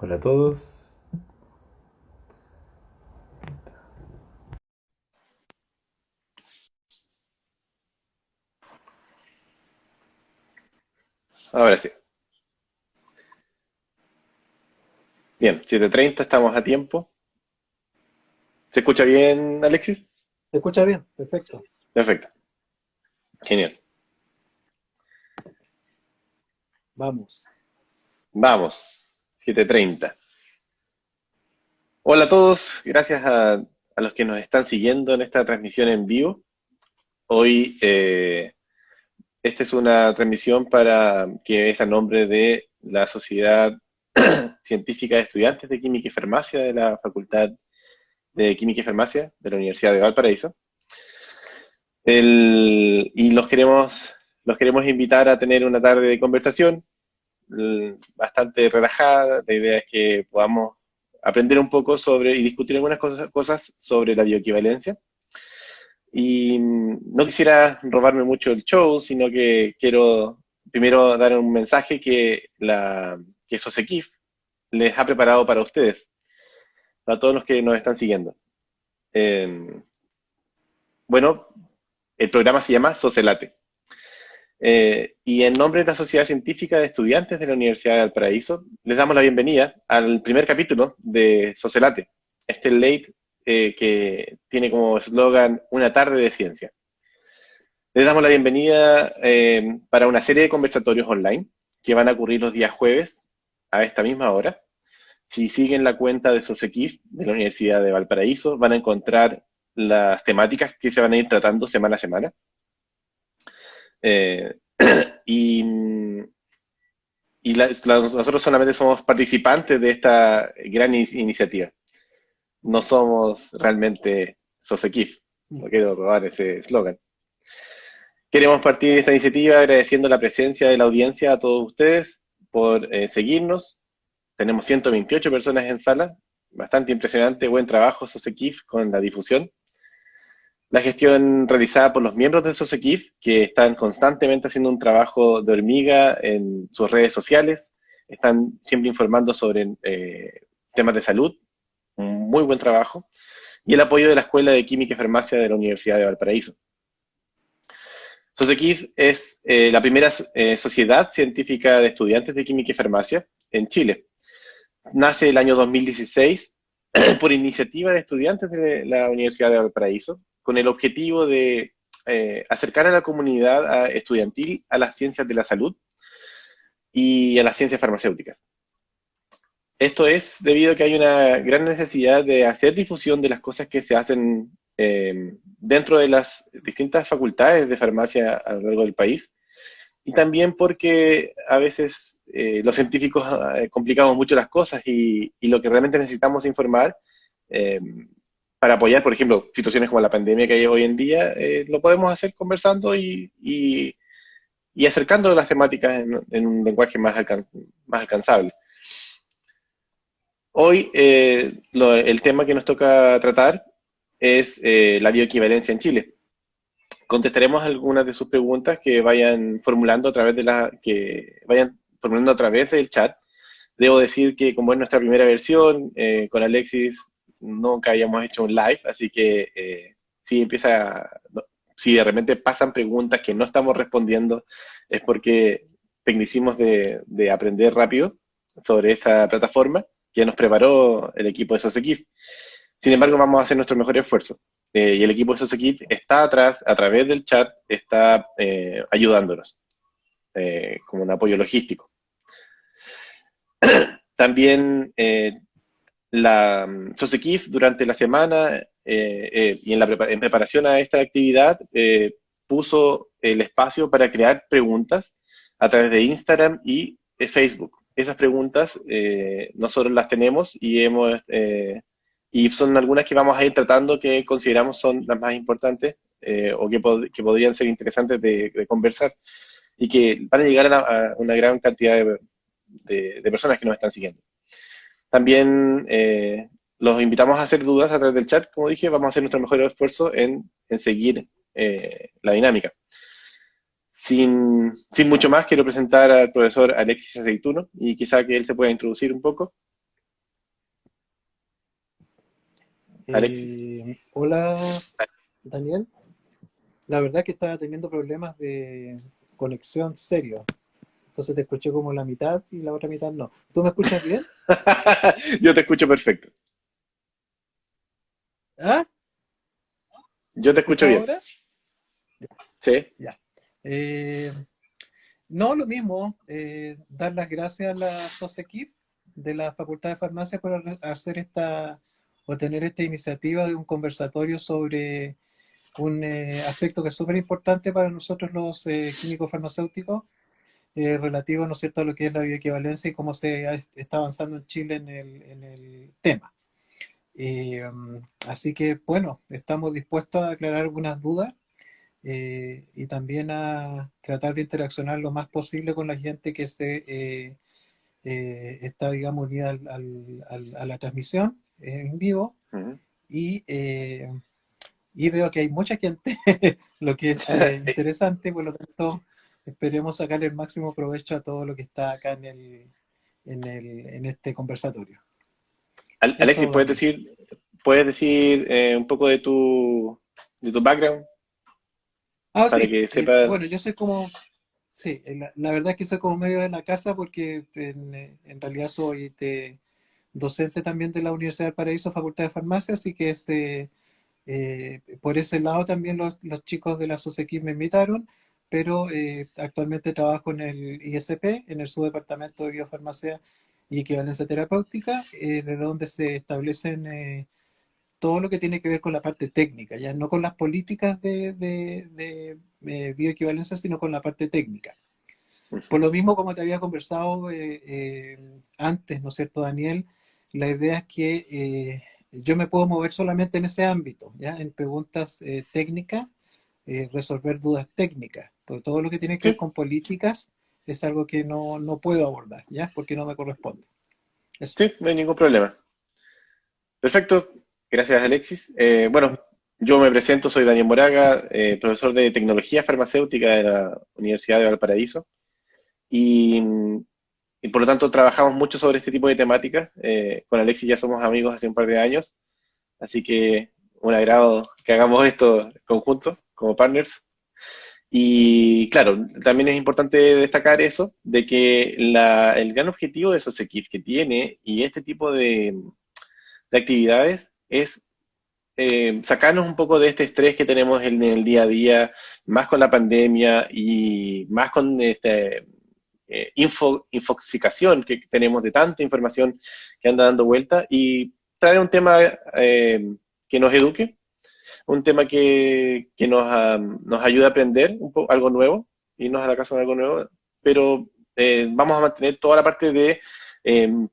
Hola a todos. Ahora sí. Bien, 7:30, estamos a tiempo. ¿Se escucha bien, Alexis? ¿Se escucha bien? Perfecto. Perfecto. Genial. Vamos. Vamos. 7:30. Hola a todos. Gracias a los que nos están siguiendo en esta transmisión en vivo. Hoy, esta es una transmisión para que es a nombre de la Sociedad Científica de Estudiantes de Química y Farmacia de la Facultad de Química y Farmacia de la Universidad de Valparaíso. Y los queremos invitar a tener una tarde de conversación bastante relajada. La idea es que podamos aprender un poco sobre y discutir algunas cosas sobre la bioequivalencia. Y no quisiera robarme mucho el show, sino que quiero primero dar un mensaje que SOSEKIF les ha preparado para ustedes, para todos los que nos están siguiendo. Eh, bueno, el programa se llama SOCELATE. Y en nombre de la Sociedad Científica de Estudiantes de la Universidad de Valparaíso, les damos la bienvenida al primer capítulo de Socelate, este late que tiene como eslogan Una tarde de ciencia. Les damos la bienvenida para una serie de conversatorios online que van a ocurrir los días jueves a esta misma hora. Si siguen la cuenta de SOSEKIF de la Universidad de Valparaíso, van a encontrar las temáticas que se van a ir tratando semana a semana. Eh, y nosotros solamente somos participantes de esta gran iniciativa. No somos realmente SOSEKIF. No quiero robar ese eslogan. Queremos partir esta iniciativa agradeciendo la presencia de la audiencia a todos ustedes por seguirnos. Tenemos 128 personas en sala. Bastante impresionante. Buen trabajo, SOSEKIF, con la difusión. La gestión realizada por los miembros de SOSEKIF, que están constantemente haciendo un trabajo de hormiga en sus redes sociales, están siempre informando sobre temas de salud, un muy buen trabajo, y el apoyo de la Escuela de Química y Farmacia de la Universidad de Valparaíso. SOSEKIF es la primera sociedad científica de estudiantes de química y farmacia en Chile. Nace el año 2016 por iniciativa de estudiantes de la Universidad de Valparaíso, con el objetivo de acercar a la comunidad estudiantil a las ciencias de la salud y a las ciencias farmacéuticas. Esto es debido a que hay una gran necesidad de hacer difusión de las cosas que se hacen dentro de las distintas facultades de farmacia a lo largo del país, y también porque a veces los científicos complicamos mucho las cosas y lo que realmente necesitamos informar eh, para apoyar, por ejemplo, situaciones como la pandemia que hay hoy en día, lo podemos hacer conversando y acercando las temáticas en un lenguaje más alcanzable. Hoy el tema que nos toca tratar es la bioequivalencia en Chile. Contestaremos algunas de sus preguntas que vayan formulando a través del chat. Debo decir que como es nuestra primera versión, con Alexis nunca habíamos hecho un live, así que si no, si de repente pasan preguntas que no estamos respondiendo, es porque tecnicismos de aprender rápido sobre esta plataforma que nos preparó el equipo de SOSEKIF. Sin embargo, vamos a hacer nuestro mejor esfuerzo. Y el equipo de SOSEKIF está atrás, a través del chat, está ayudándonos como un apoyo logístico. También la SOSEKIF durante la semana y en preparación a esta actividad puso el espacio para crear preguntas a través de Instagram y Facebook. Esas preguntas nosotros las tenemos y son algunas que vamos a ir tratando que consideramos son las más importantes o que podrían ser interesantes de conversar y que van a llegar a una gran cantidad de personas que nos están siguiendo. También los invitamos a hacer dudas a través del chat. Como dije, vamos a hacer nuestro mejor esfuerzo en seguir la dinámica. sin mucho más, quiero presentar al profesor Alexis Aceituno y quizá que él se pueda introducir un poco. Alexis. Hola, Daniel. La verdad que estaba teniendo problemas de conexión serio. Entonces te escuché como la mitad y la otra mitad no. ¿Tú me escuchas bien? Yo te escucho perfecto. ¿Ah? Yo ¿Me te escucho escuchas bien. ahora? Sí. Ya. Eh, no, lo mismo. Dar las gracias a la SOSEQUIP de la Facultad de Farmacia por hacer o tener esta iniciativa de un conversatorio sobre un aspecto que es súper importante para nosotros los químicos farmacéuticos, relativo, ¿no es cierto?, a lo que es la bioequivalencia y cómo está avanzando en Chile en el tema. Así que, bueno, estamos dispuestos a aclarar algunas dudas y también a tratar de interaccionar lo más posible con la gente que está, digamos, unida a la transmisión en vivo. Ujú. Y, eh, y veo que hay mucha gente, lo que es interesante, por lo tanto, esperemos sacarle el máximo provecho a todo lo que está acá en este conversatorio. Alexis, Eso, Daniel. puedes decir un poco de tu background Ah, para sí, que sepa? bueno, yo soy como, sí, la verdad es que soy como medio de la casa porque en realidad soy docente también de la Universidad del Paraíso, Facultad de Farmacia, así que por ese lado también los chicos de la SOSEQUIP me invitaron, pero actualmente trabajo en el ISP, en el subdepartamento de biofarmacia y equivalencia terapéutica, de donde se establecen todo lo que tiene que ver con la parte técnica, ya no con las políticas de bioequivalencia, sino con la parte técnica. Por lo mismo, como te había conversado antes, ¿no es cierto, Daniel? La idea es que yo me puedo mover solamente en ese ámbito, ¿ya? En preguntas técnicas, resolver dudas técnicas. Porque todo lo que tiene que ver Sí, con políticas es algo que no puedo abordar, ¿ya? Porque no me corresponde. Eso. sí, no hay ningún problema. Perfecto, gracias Alexis. Eh, Bueno, yo me presento, soy Daniel Moraga, profesor de Tecnología Farmacéutica de la Universidad de Valparaíso y, y por lo tanto trabajamos mucho sobre este tipo de temáticas. Con Alexis ya somos amigos hace un par de años, así que un agrado que hagamos esto conjuntos, como partners. Y claro, también es importante destacar eso, de que el gran objetivo de esos equipos que tiene y este tipo de actividades es sacarnos un poco de este estrés que tenemos en el día a día, más con la pandemia y más con infoxicación que tenemos de tanta información que anda dando vuelta y traer un tema que nos eduque, un tema que nos ayude a aprender algo nuevo, irnos a la casa de algo nuevo, pero vamos a mantener toda la parte de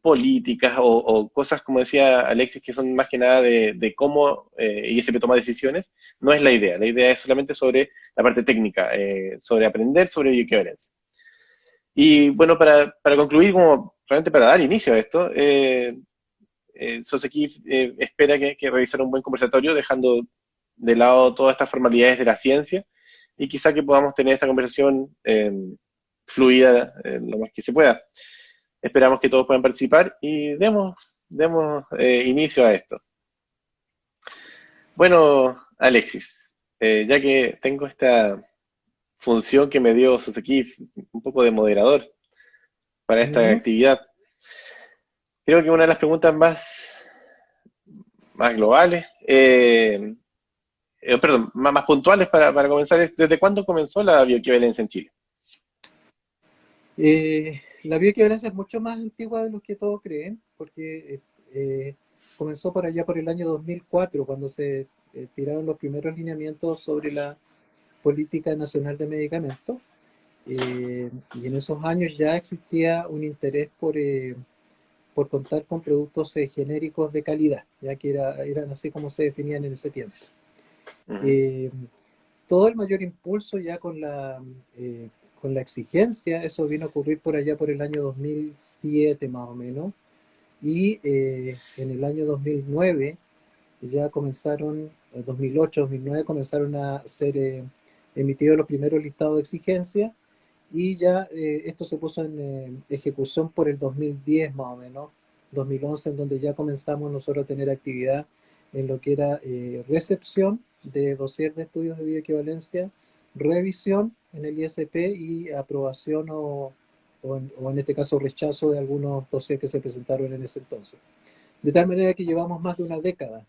políticas o cosas, como decía Alexis, que son más que nada de cómo ISP toma decisiones. No es la idea es solamente sobre la parte técnica, sobre aprender sobre bioequivalencia. Y bueno, para concluir, como realmente para dar inicio a esto, Soseki espera que realizar un buen conversatorio, dejando de lado todas estas formalidades de la ciencia y quizá que podamos tener esta conversación fluida lo más que se pueda. Esperamos que todos puedan participar y demos inicio a esto. Bueno, Alexis, ya que tengo esta función que me dio Soseki, un poco de moderador para esta Ujú. actividad, creo que una de las preguntas más globales, perdón, más puntuales para comenzar es, ¿desde cuándo comenzó la bioequivalencia en Chile? La bioequivalencia es mucho más antigua de lo que todos creen, porque comenzó por allá por el año 2004, cuando se tiraron los primeros lineamientos sobre la política nacional de medicamentos. Y en esos años ya existía un interés por contar con productos genéricos de calidad, ya que eran así como se definían en ese tiempo. Uh -huh. Eh, Todo el mayor impulso ya con la exigencia, eso vino a ocurrir por allá por el año 2007 más o menos, y en el año 2009 ya comenzaron, 2008, 2009 comenzaron a ser emitido los primeros listados de exigencia y ya esto se puso en ejecución por el 2010 más o menos, 2011, en donde ya comenzamos nosotros a tener actividad en lo que era recepción de dossier de estudios de bioequivalencia, revisión en el ISP y aprobación o en este caso rechazo de algunos dossiers que se presentaron en ese entonces. De tal manera que llevamos más de una década,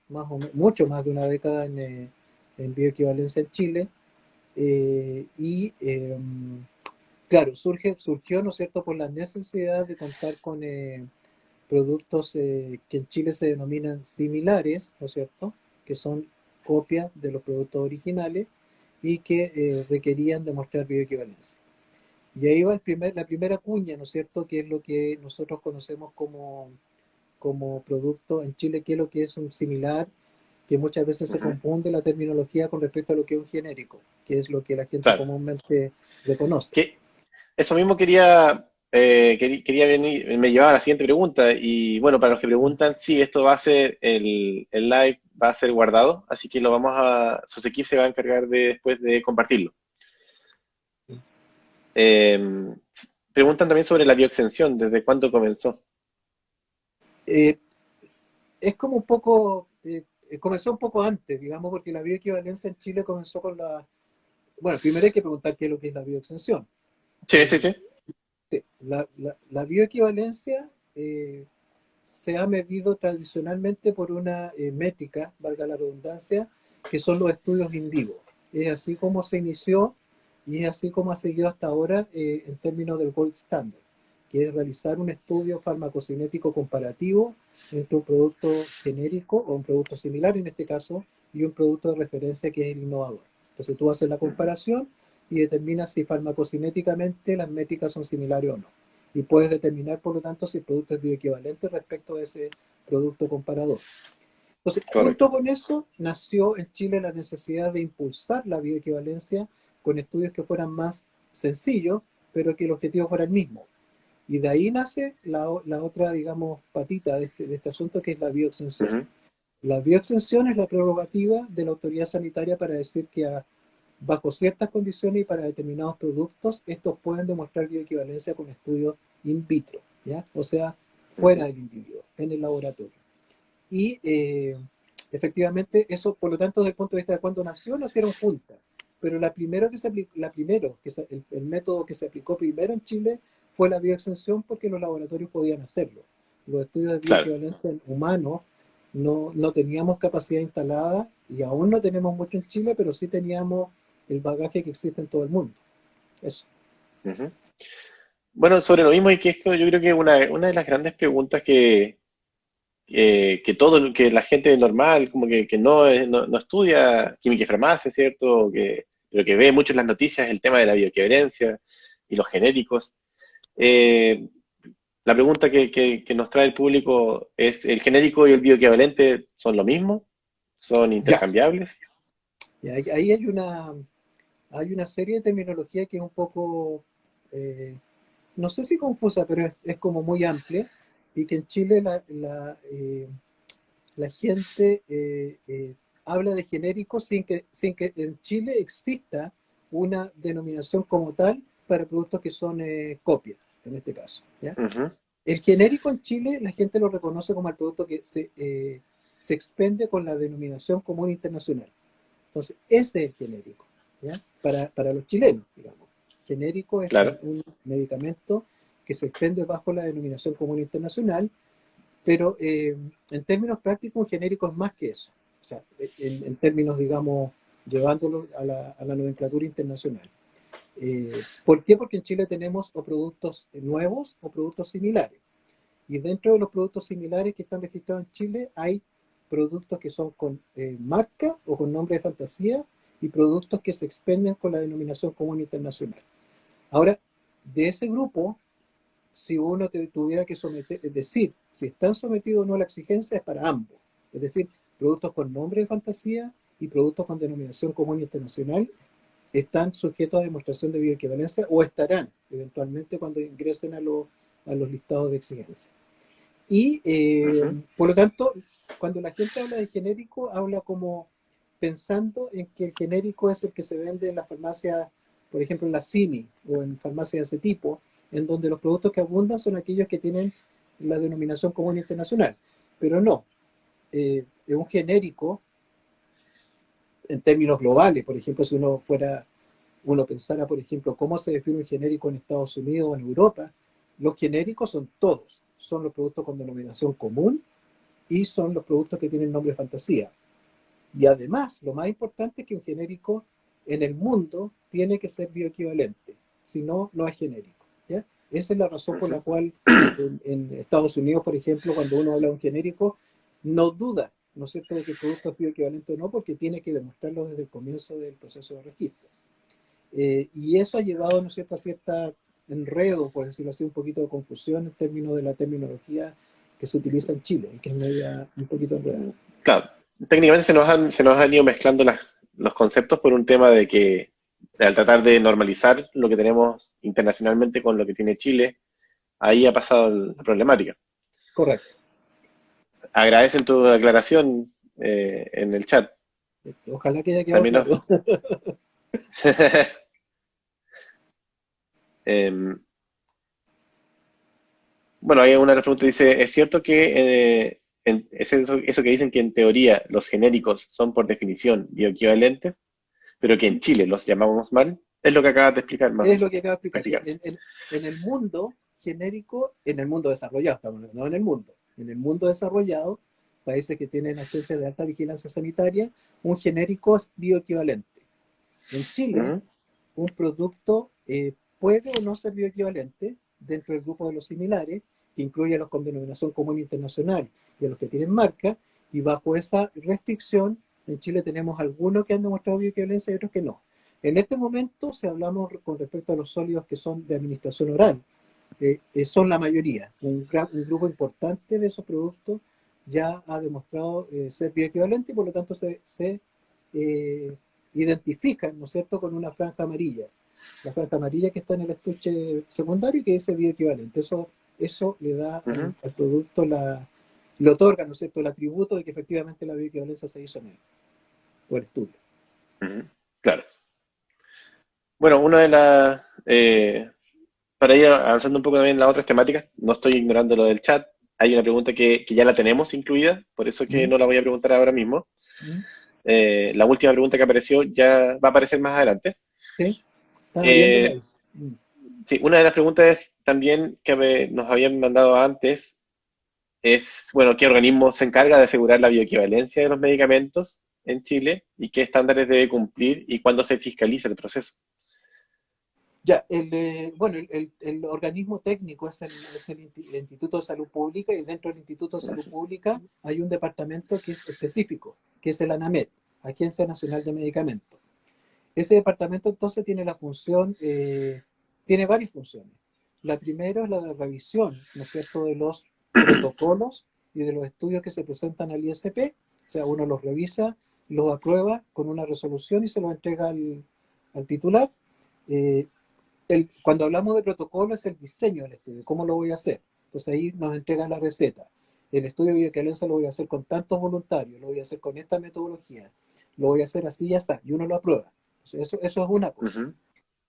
mucho más de una década en bioequivalencia en Chile. Y claro, surgió, ¿no es cierto?, por la necesidad de contar con productos que en Chile se denominan similares, ¿no es cierto?, que son copias de los productos originales y que requerían demostrar bioequivalencia. Y ahí va la primera cuña, ¿no es cierto?, que es lo que nosotros conocemos como producto en Chile, que es lo que es un similar, que muchas veces se Ujú. confunde la terminología con respecto a lo que es un genérico, que es lo que la gente Claro. comúnmente reconoce. Que eso mismo quería venir, me llevaba a la siguiente pregunta. Y bueno, para los que preguntan, sí, esto va a ser, el live va a ser guardado, así que sus equipos se va a encargar después de compartirlo. Eh, Preguntan también sobre la bioexención, ¿desde cuándo comenzó? Eh, es como un poco, comenzó un poco antes, digamos, porque la bioequivalencia en Chile comenzó con bueno, primero hay que preguntar qué es lo que es la bioexención. Sí, sí, sí. Sí, la bioequivalencia se ha medido tradicionalmente por una métrica, valga la redundancia, que son los estudios in vivo. Es así como se inició y es así como ha seguido hasta ahora en términos del gold standard, que es realizar un estudio farmacocinético comparativo entre un producto genérico o un producto similar en este caso y un producto de referencia que es el innovador. Entonces tú haces la Ujú. comparación y determinas si farmacocinéticamente las métricas son similares o no. Y puedes determinar, por lo tanto, si el producto es bioequivalente respecto a ese producto comparador. Entonces, junto Correcto. con eso, nació en Chile la necesidad de impulsar la bioequivalencia con estudios que fueran más sencillos, pero que el objetivo fuera el mismo. Y de ahí nace la otra, digamos, patita de este asunto, que es la bioexención. Ujú. La bioexención es la prerrogativa de la autoridad sanitaria para decir que bajo ciertas condiciones y para determinados productos, estos pueden demostrar bioequivalencia con estudios in vitro, ¿ya? O sea, fuera Ujú. del individuo, en el laboratorio. Y efectivamente, eso, por lo tanto, desde el punto de vista de cuando nació, nacieron juntas. Pero el método que se aplicó primero en Chile fue la bioexención porque los laboratorios podían hacerlo. Los estudios de Claro. bioequivalencia en humanos no teníamos capacidad instalada y aún no tenemos mucho en Chile, pero sí teníamos el bagaje que existe en todo el mundo. Eso. Ujú. Bueno, sobre lo mismo, y que esto yo creo que una de las grandes preguntas que la gente normal, como que no estudia química y farmacia, ¿cierto? Pero que ve mucho en las noticias el tema de la bioequivalencia y los genéricos. Eh, la pregunta que nos trae el público es, ¿el genérico y el bioequivalente son lo mismo? ¿Son Ya. intercambiables? Y ahí hay una serie de terminología que es un poco, no sé si confusa, pero es como muy amplia y que en Chile la gente habla de genéricos sin que en Chile exista una denominación como tal para productos que son copias, en este caso, ¿ya? Ujú. El genérico en Chile la gente lo reconoce como el producto que se expende con la denominación común internacional. Entonces, ese es el genérico, ¿ya? Para los chilenos, digamos. Genérico es Claro. un medicamento que se expende bajo la denominación común internacional, pero en términos prácticos, un genérico es más que eso. O sea, en términos, digamos, llevándolo a la nomenclatura internacional. ¿Por qué? Porque en Chile tenemos o productos nuevos o productos similares. Y dentro de los productos similares que están registrados en Chile hay productos que son con marca o con nombre de fantasía y productos que se expenden con la denominación común internacional. Ahora, de ese grupo, si uno tuviera que someter, es decir, si están sometidos o no a la exigencia, es para ambos. Es decir, productos con nombre de fantasía y productos con denominación común internacional están sujetos a demostración de bioequivalencia o estarán eventualmente cuando ingresen a los listados de exigencia. Y Ujú. por lo tanto, cuando la gente habla de genérico, habla como pensando en que el genérico es el que se vende en las farmacias, por ejemplo en la CIMI o en farmacias de ese tipo, en donde los productos que abundan son aquellos que tienen la denominación común internacional. Pero no, un genérico en términos globales, por ejemplo, si uno pensara, por ejemplo, cómo se define un genérico en Estados Unidos o en Europa, los genéricos son todos, son los productos con denominación común y son los productos que tienen nombre de fantasía. Y además, lo más importante es que un genérico en el mundo tiene que ser bioequivalente, si no, no es genérico. ¿Ya? Esa es la razón por la cual en Estados Unidos, por ejemplo, cuando uno habla de un genérico, no duda, ¿no es cierto?, de que el producto es bioequivalente o no, porque tiene que demostrarlo desde el comienzo del proceso de registro. Y eso ha llevado, ¿no es cierto?, a cierta enredo, por decirlo así, un poquito de confusión en términos de la terminología que se utiliza en Chile, y que es media un poquito enredada. Claro, técnicamente se nos han ido mezclando los conceptos por un tema de que al tratar de normalizar lo que tenemos internacionalmente con lo que tiene Chile, ahí ha pasado la problemática. Correcto. Agradecen tu aclaración en el chat. Ojalá que haya quedado También nos... claro. Em, bueno, hay una pregunta que dice, ¿es cierto que es eso que dicen que en teoría los genéricos son por definición bioequivalentes, pero que en Chile los llamamos mal? Es lo que acabas de explicar más o Es menos, lo que acabo de explicar. prácticamente. En el mundo genérico, en el mundo desarrollado, estamos hablando, no en el mundo desarrollado, países que tienen agencias de alta vigilancia sanitaria, un genérico es bioequivalente. En Chile, Ujú, un producto puede o no ser bioequivalente dentro del grupo de los similares, que incluye a los con denominación común internacional y a los que tienen marca, y bajo esa restricción, en Chile tenemos algunos que han demostrado bioequivalencia y otros que no. En este momento, si hablamos con respecto a los sólidos que son de administración oral, son la mayoría. Un grupo importante de esos productos ya ha demostrado ser bioequivalente y por lo tanto se identifican, ¿no es cierto?, con una franja amarilla. La franja amarilla que está en el estuche secundario y que dice bioequivalente. Eso le da ujú, al producto le otorga, ¿no es cierto?, el atributo de que efectivamente la bioequivalencia se hizo en él, o el estudio. ujú. Claro. Bueno, una de las... para ir avanzando un poco también en las otras temáticas, no estoy ignorando lo del chat. Hay una pregunta que ya la tenemos incluida, por eso que ¿Mm? no la voy a preguntar ahora mismo. ¿Mm? La última pregunta que apareció ya va a aparecer más adelante. ¿Sí? Estaba viéndola Eh, ahí. ¿Mm? sí, una de las preguntas es también que nos habían mandado antes es, bueno, ¿qué organismo se encarga de asegurar la bioequivalencia de los medicamentos en Chile y qué estándares debe cumplir y cuándo se fiscaliza el proceso? Ya, bueno, el organismo técnico el Instituto de Salud Pública y dentro del Instituto de Salud Pública hay un departamento que es específico, que es el ANAMED, Agencia Nacional de Medicamentos. Ese departamento entonces tiene tiene varias funciones. La primera es la de revisión, ¿no es cierto?, de los protocolos y de los estudios que se presentan al ISP. O sea, uno los revisa, los aprueba con una resolución y se los entrega al titular. Eh, Cuando hablamos de protocolo es el diseño del estudio, cómo lo voy a hacer. Entonces ahí nos entrega la receta. El estudio de bioequivalencia lo voy a hacer con tantos voluntarios, lo voy a hacer con esta metodología, lo voy a hacer así y ya está, y uno lo aprueba. Entonces, eso es una cosa. Ujú,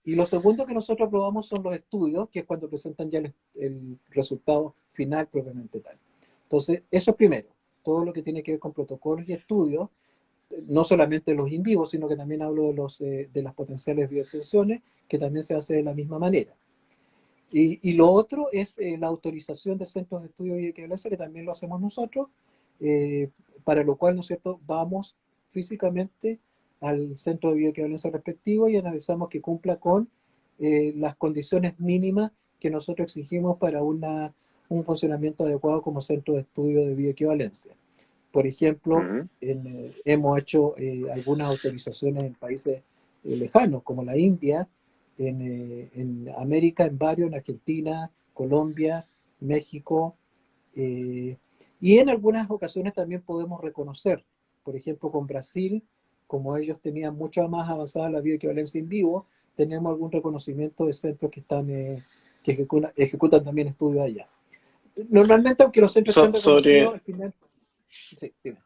Y lo segundo que nosotros aprobamos son los estudios, que es cuando presentan ya el resultado final propiamente tal. Entonces, eso es primero, todo lo que tiene que ver con protocolos y estudios, no solamente los in vivo, sino que también hablo de las potenciales bioextensiones, que también se hace de la misma manera. Y lo otro es la autorización de centros de estudio y equivalencia, que también lo hacemos nosotros, eh, para lo cual, ¿no es cierto?, vamos físicamente al centro de bioequivalencia respectivo y analizamos que cumpla con las condiciones mínimas que nosotros exigimos para un funcionamiento adecuado como centro de estudio de bioequivalencia. Por ejemplo, ujú, hemos hecho algunas autorizaciones en países lejanos, como la India, en América, en varios, en Argentina, Colombia, México, eh, y en algunas ocasiones también podemos reconocer, por ejemplo, con Brasil, como ellos tenían mucho más avanzada la bioequivalencia in vivo, tenemos algún reconocimiento de centros que ejecutan también estudios allá. Normalmente, aunque los centros estén reconocidos, Sobre, al final, sí, dime.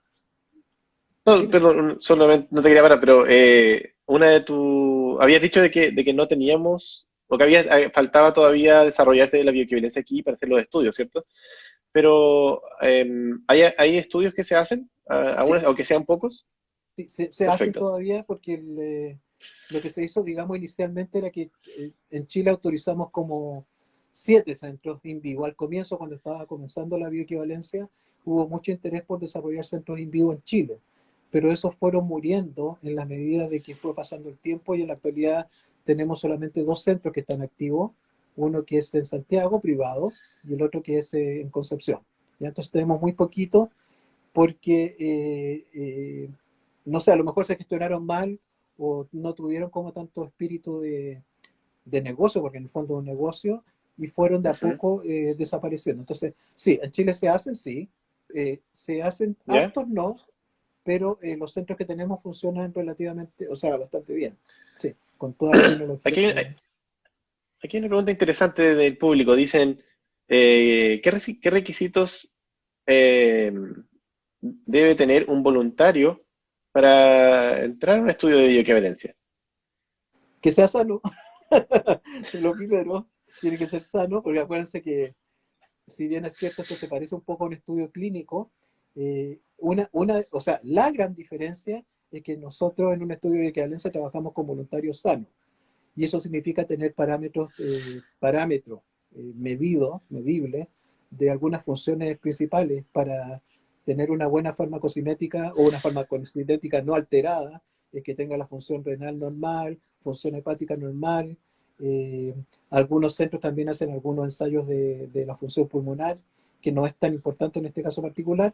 No, Dime. perdón, solamente no te quería parar, pero una de tu habías dicho de que no teníamos, o que faltaba todavía desarrollarse la bioequivalencia aquí para hacer los estudios, ¿cierto? Pero ¿hay estudios que se hacen, Sí, aunque sean pocos? sí, se hacen Perfecto. todavía porque lo que se hizo, digamos, inicialmente era que en Chile autorizamos como 7 centros in vivo. Al comienzo, cuando estaba comenzando la bioequivalencia, hubo mucho interés por desarrollar centros in vivo en Chile, pero esos fueron muriendo en la medida de que fue pasando el tiempo y en la actualidad tenemos solamente 2 centros que están activos, uno que es en Santiago, privado, y el otro que es en Concepción. ¿Ya? Entonces tenemos muy poquito porque, no sé, a lo mejor se gestionaron mal o no tuvieron como tanto espíritu de negocio, porque en el fondo es un negocio, y fueron de a Ujú. poco desapareciendo. Entonces, sí, en Chile se hacen, sí, se hacen ¿Ya? hartos no, pero los centros que tenemos funcionan relativamente, o sea, bastante bien, sí, con toda la tecnología. Aquí, aquí hay una pregunta interesante del público. Dicen, ¿qué requisitos eh, debe tener un voluntario para entrar a un estudio de bioequivalencia? Que sea sano, lo primero, tiene que ser sano, porque acuérdense que si bien es cierto, esto se parece un poco a un estudio clínico, o sea, la gran diferencia es que nosotros en un estudio de equivalencia trabajamos con voluntarios sanos. Y eso significa tener parámetros medidos, medibles, de algunas funciones principales para tener una buena farmacocinética o una farmacocinética no alterada, que tenga la función renal normal, función hepática normal. Eh, Algunos centros también hacen algunos ensayos de la función pulmonar, que no es tan importante en este caso particular.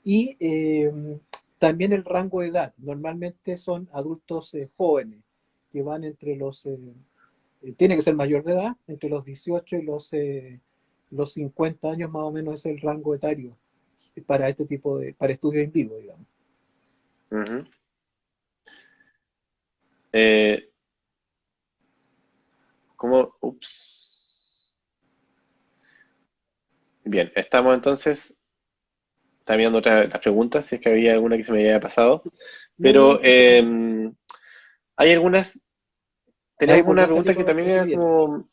Y también el rango de edad. Normalmente son adultos jóvenes, que van entre tiene que ser mayor de edad, entre los 18 y los 50 años más o menos es el rango etario para este tipo para estudios en vivo, digamos. Ujú. Eh, ¿Cómo? Ups. Bien, estamos entonces, está mirando otras preguntas, si es que había alguna que se me había pasado. No, no, no, Pero tranquilo. hay algunas, Ahí teníamos una volvió a pregunta salir que también lo que era viene. como...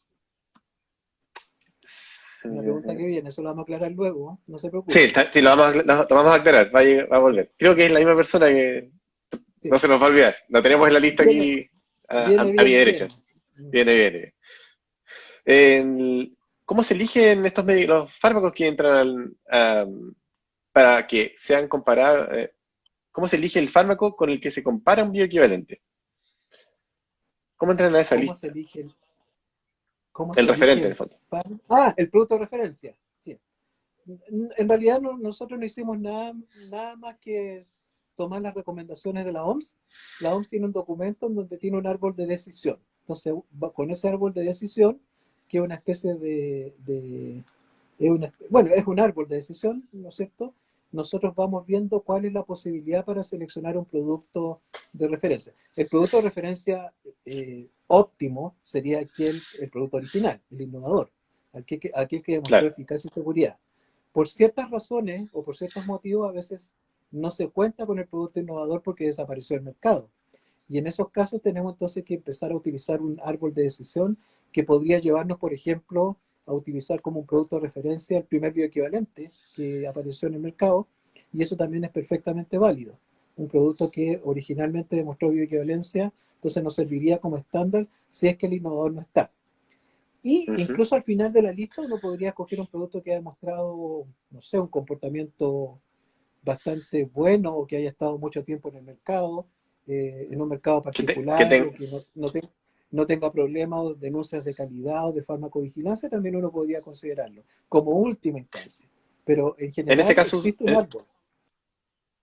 Una pregunta que viene, eso lo vamos a aclarar luego, no se Sí, preocupe. sí, lo vamos a aclarar, va a volver. Creo que es la misma persona que Sí. no se nos va a olvidar. La tenemos en la lista Viene, aquí viene, a mi viene, derecha. viene. Mm. Viene, viene. ¿Cómo se eligen estos los fármacos que entran para que sean comparados? ¿Cómo se elige el fármaco con el que se compara un bioequivalente? ¿Cómo entran a esa ¿Cómo se lista? elige cómo El se elige referente, en el el fondo. el producto de referencia? Sí. En realidad nosotros no hicimos nada más que tomar las recomendaciones de la OMS. La OMS tiene un documento en donde tiene un árbol de decisión. Entonces, con ese árbol de decisión, que es una especie bueno, es un árbol de decisión, ¿no es cierto? Nosotros vamos viendo cuál es la posibilidad para seleccionar un producto de referencia. El producto de referencia óptimo sería el producto original, el innovador, aquel que demostró Claro. eficacia y seguridad. Por ciertas razones o por ciertos motivos, a veces no se cuenta con el producto innovador porque desapareció del mercado. Y en esos casos tenemos entonces que empezar a utilizar un árbol de decisión que podría llevarnos, por ejemplo, a utilizar como un producto de referencia el primer bioequivalente que apareció en el mercado, y eso también es perfectamente válido. Un producto que originalmente demostró bioequivalencia, entonces nos serviría como estándar si es que el innovador no está. Y Ujú. incluso al final de la lista uno podría escoger un producto que ha demostrado, no sé, un comportamiento bastante bueno o que haya estado mucho tiempo en el mercado, en un mercado Que, te- que particular o ten- que no tenga problemas o denuncias de calidad o de farmacovigilancia, también uno podría considerarlo como última instancia. Pero en en ese general caso, existe un árbol.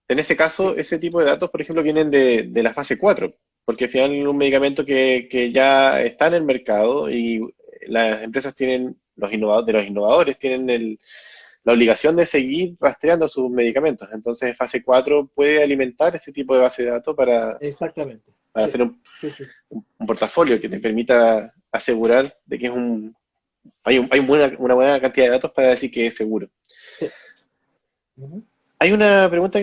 en ese caso, ¿Sí? ese tipo de datos, por ejemplo, vienen de la fase 4, porque al final es un medicamento que ya está en el mercado y las empresas tienen, de los innovadores tienen la obligación de seguir rastreando sus medicamentos. Entonces, fase 4 puede alimentar ese tipo de base de datos Exactamente. para Sí, hacer sí, sí. un portafolio que te permita asegurar de que hay una buena cantidad de datos para decir que es seguro. Sí. Ujú. Hay una pregunta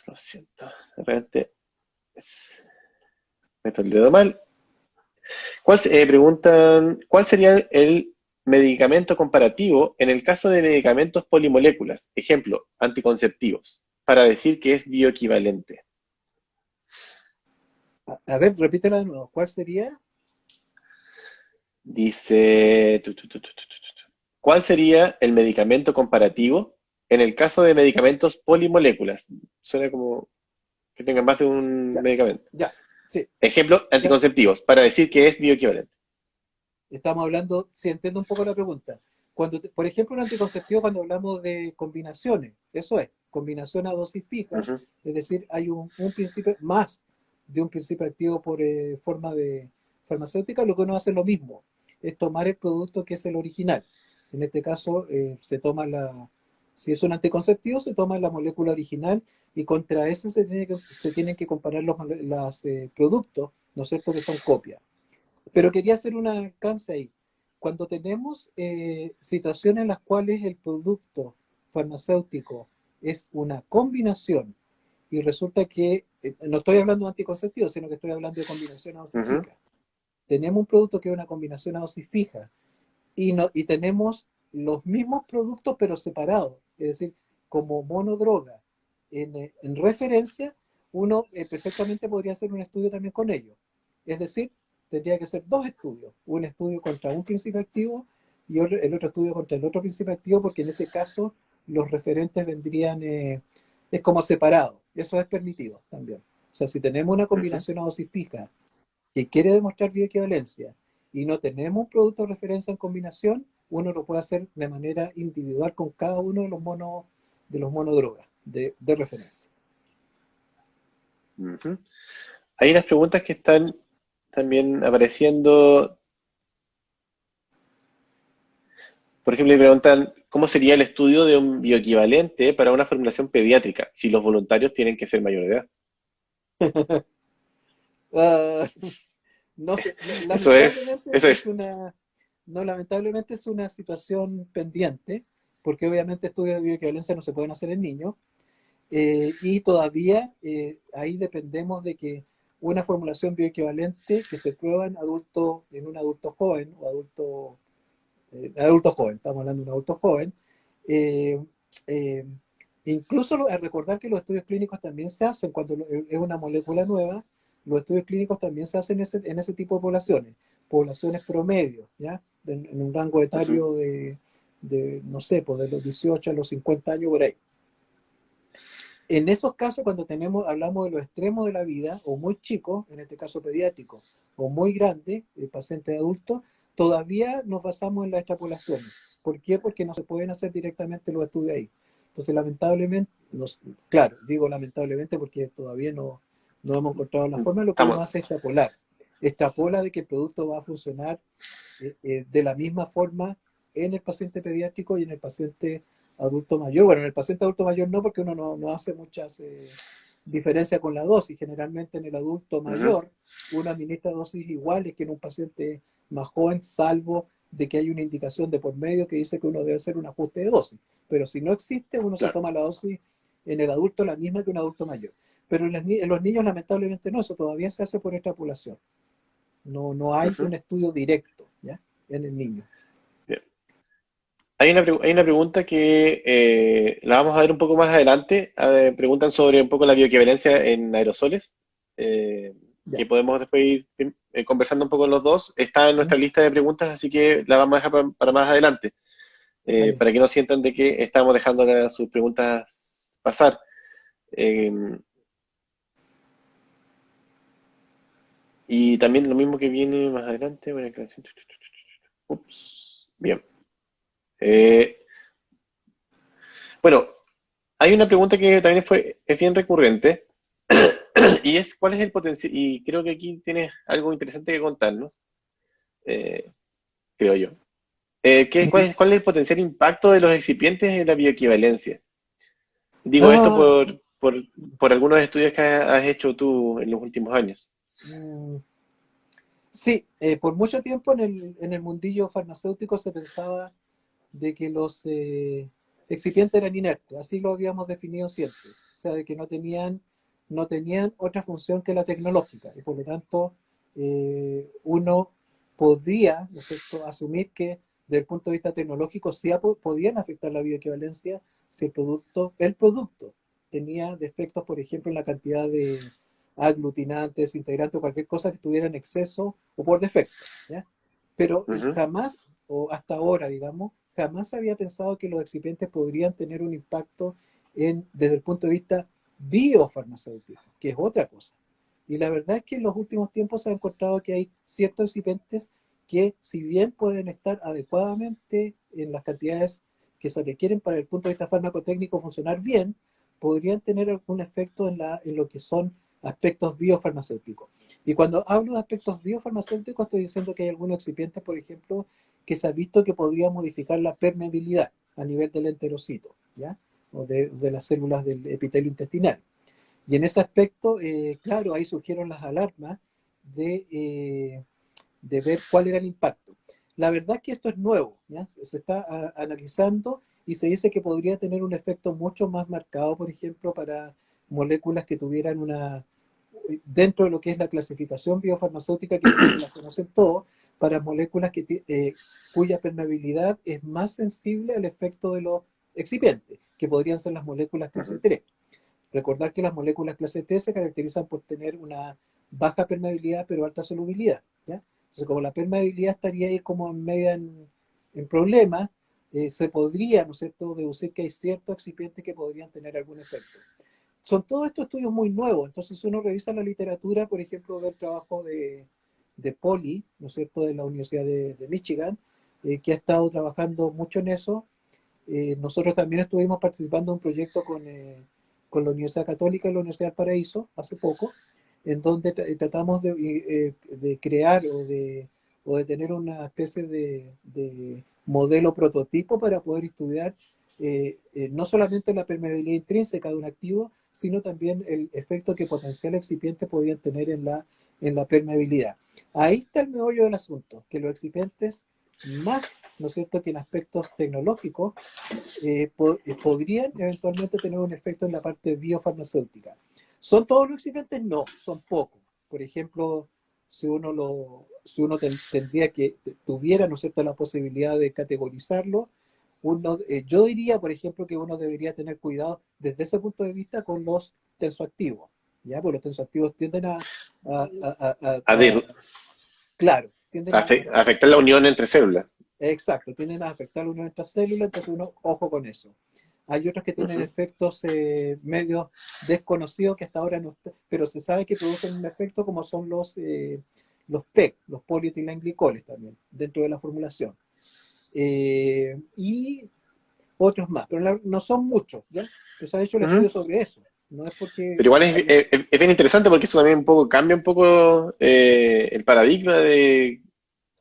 Lo siento, de repente meto el dedo mal. Preguntan, ¿cuál sería el medicamento comparativo en el caso de medicamentos polimoléculas? Ejemplo, anticonceptivos, para decir que es bioequivalente. A ver, repítela de nuevo. ¿Cuál sería? Dice, ¿cuál sería el medicamento comparativo en el caso de medicamentos polimoléculas? Suena como que tengan más de un Ya, medicamento. ya, sí, Ejemplo, ya. anticonceptivos, para decir que es bioequivalente. Estamos hablando, si entiendo un poco la pregunta. Por ejemplo, un anticonceptivo, cuando hablamos de combinaciones, eso es, combinación a dosis fija, Ujú, es decir, hay un principio más de un principio activo por forma de farmacéutica, lo que uno hace es lo mismo, es tomar el producto que es el original. En este caso, se toma si es un anticonceptivo, se toma la molécula original y contra ese se tienen que comparar los productos, ¿no es cierto?, que son copias. Pero quería hacer un alcance ahí. Cuando tenemos situaciones en las cuales el producto farmacéutico es una combinación y resulta que, no estoy hablando de anticonceptivos, sino que estoy hablando de combinación a dosis ujú, fija. Tenemos un producto que es una combinación a dosis fija y, no, y tenemos los mismos productos pero separados, es decir, como monodroga en referencia, uno perfectamente podría hacer un estudio también con ellos. Es decir, tendría que ser dos estudios, un estudio contra un principio activo y el otro estudio contra el otro principio activo, porque en ese caso los referentes vendrían, es como separado, eso es permitido también. O sea, si tenemos una ujú. combinación a dosis fija que quiere demostrar bioequivalencia y no tenemos un producto de referencia en combinación, uno lo puede hacer de manera individual con cada uno de los monodrogas de referencia. Ujú. Hay unas preguntas que están también apareciendo. Por ejemplo, le preguntan cómo sería el estudio de un bioequivalente para una formulación pediátrica, si los voluntarios tienen que ser mayor de edad. Uh, no, lamentablemente Eso es. no, lamentablemente es una situación pendiente, porque obviamente estudios de bioequivalencia no se pueden hacer en niños, y todavía ahí dependemos de que una formulación bioequivalente que se prueba en un adulto joven o adulto joven, estamos hablando de un adulto joven, eh, eh, incluso a recordar que los estudios clínicos también se hacen cuando es una molécula nueva, los estudios clínicos también se hacen en ese tipo de poblaciones promedio, ¿ya? En un rango Ujú, etario no sé, pues de los 18 a los 50 años por ahí. En esos casos, cuando hablamos de los extremos de la vida, o muy chicos, en este caso pediátrico, o muy grande, el paciente adulto, todavía nos basamos en las extrapolaciones. ¿Por qué? Porque no se pueden hacer directamente los estudios ahí. Entonces, lamentablemente, claro, digo lamentablemente porque todavía no hemos encontrado la forma, lo que uno estamos. hace es extrapolar. Extrapola de que el producto va a funcionar de la misma forma en el paciente pediátrico y en el paciente adulto mayor. Bueno, en el paciente adulto mayor no, porque uno no hace muchas diferencias con la dosis. Generalmente en el adulto Ujú, mayor uno administra dosis iguales que en un paciente más joven, salvo de que hay una indicación de por medio que dice que uno debe hacer un ajuste de dosis. Pero si no existe, uno se claro. toma la dosis en el adulto la misma que un adulto mayor. Pero en los niños lamentablemente no, eso todavía se hace por extrapolación. No hay Ujú, un estudio directo, ¿ya? En el niño. bien. Hay una pregunta que la vamos a ver un poco más adelante. Preguntan sobre un poco la bioequivalencia en aerosoles, eh, Ya. que podemos después ir conversando un poco los dos. Está en ¿Mm? nuestra lista de preguntas, así que la vamos a dejar para más adelante, Está bien. para que no sientan de que estamos dejando sus preguntas pasar. Eh, y también lo mismo que viene más adelante. Bueno, ups, bien. Eh, bueno, hay una pregunta que también es bien recurrente y es cuál es el potencial, y creo que aquí tienes algo interesante que contarnos, eh, creo yo. Cuál es el potencial impacto de los excipientes en la bioequivalencia? Digo esto Ah, por algunos estudios que has hecho tú en los últimos años. mm, sí, por mucho tiempo en el mundillo farmacéutico se pensaba de que excipientes eran inertes, así lo habíamos definido siempre. O sea, de que no tenían otra función que la tecnológica, y por lo tanto uno podía, ¿no es cierto?, asumir que desde el punto de vista tecnológico sí podían afectar la bioequivalencia si el producto tenía defectos, por ejemplo, en la cantidad de aglutinantes, integrantes o cualquier cosa que estuviera en exceso o por defecto, ¿ya? Pero Ujú, jamás, o hasta ahora, digamos, jamás se había pensado que los excipientes podrían tener un impacto desde el punto de vista biofarmacéutico, que es otra cosa. Y la verdad es que en los últimos tiempos se ha encontrado que hay ciertos excipientes que, si bien pueden estar adecuadamente en las cantidades que se requieren para el punto de vista farmacotécnico funcionar bien, podrían tener algún efecto en lo que son aspectos biofarmacéuticos. Y cuando hablo de aspectos biofarmacéuticos, estoy diciendo que hay algunos excipientes, por ejemplo, que se ha visto que podrían modificar la permeabilidad a nivel del enterocito, ¿ya? O de las células del epitelio intestinal. Y en ese aspecto, claro, ahí surgieron las alarmas de ver cuál era el impacto. La verdad es que esto es nuevo, ¿ya? Se está analizando y se dice que podría tener un efecto mucho más marcado, por ejemplo, para moléculas que tuvieran dentro de lo que es la clasificación biofarmacéutica, que ustedes la conocen todos, para moléculas cuya permeabilidad es más sensible al efecto de los excipientes, que podrían ser las moléculas clase ujú. 3. Recordar que las moléculas clase 3 se caracterizan por tener una baja permeabilidad pero alta solubilidad, ¿ya? Entonces, como la permeabilidad estaría ahí como en media en problemas, se podría, ¿no es cierto?, deducir que hay ciertos excipientes que podrían tener algún efecto. Son todos estos estudios muy nuevos, entonces si uno revisa la literatura, por ejemplo, del trabajo de Polly, ¿no es cierto?, de la Universidad de Michigan, que ha estado trabajando mucho en eso. Nosotros también estuvimos participando en un proyecto con la Universidad Católica y la Universidad del Paraíso hace poco, en donde tratamos de crear o de tener una especie de modelo prototipo para poder estudiar no solamente la permeabilidad intrínseca de un activo, sino también el efecto que potenciales excipientes podían tener en la permeabilidad. Ahí está el meollo del asunto, que los excipientes más, ¿no es cierto?, que en aspectos tecnológicos podrían eventualmente tener un efecto en la parte biofarmacéutica. ¿Son todos los excipientes? No, son pocos. Por ejemplo, si uno tendría que, tuviera, ¿no es cierto?, la posibilidad de categorizarlo, yo diría, por ejemplo, que uno debería tener cuidado desde ese punto de vista con los tensoactivos, ¿ya? Porque los tensoactivos tienden a- a- a- A a- ver, claro, tienden a afectar la unión entre células. exacto, tienden a afectar la unión entre células, entonces uno, ojo con eso. Hay otros que tienen Ujú, efectos medios desconocidos que hasta ahora no está, pero se sabe que producen un efecto como son los PEG, los polietilenglicoles también, dentro de la formulación. Y otros más, pero no son muchos, ¿ya? Pero se ha hecho el ujú. estudio sobre eso. No es porque Pero igual haya... es bien interesante porque eso también un poco cambia un poco el paradigma de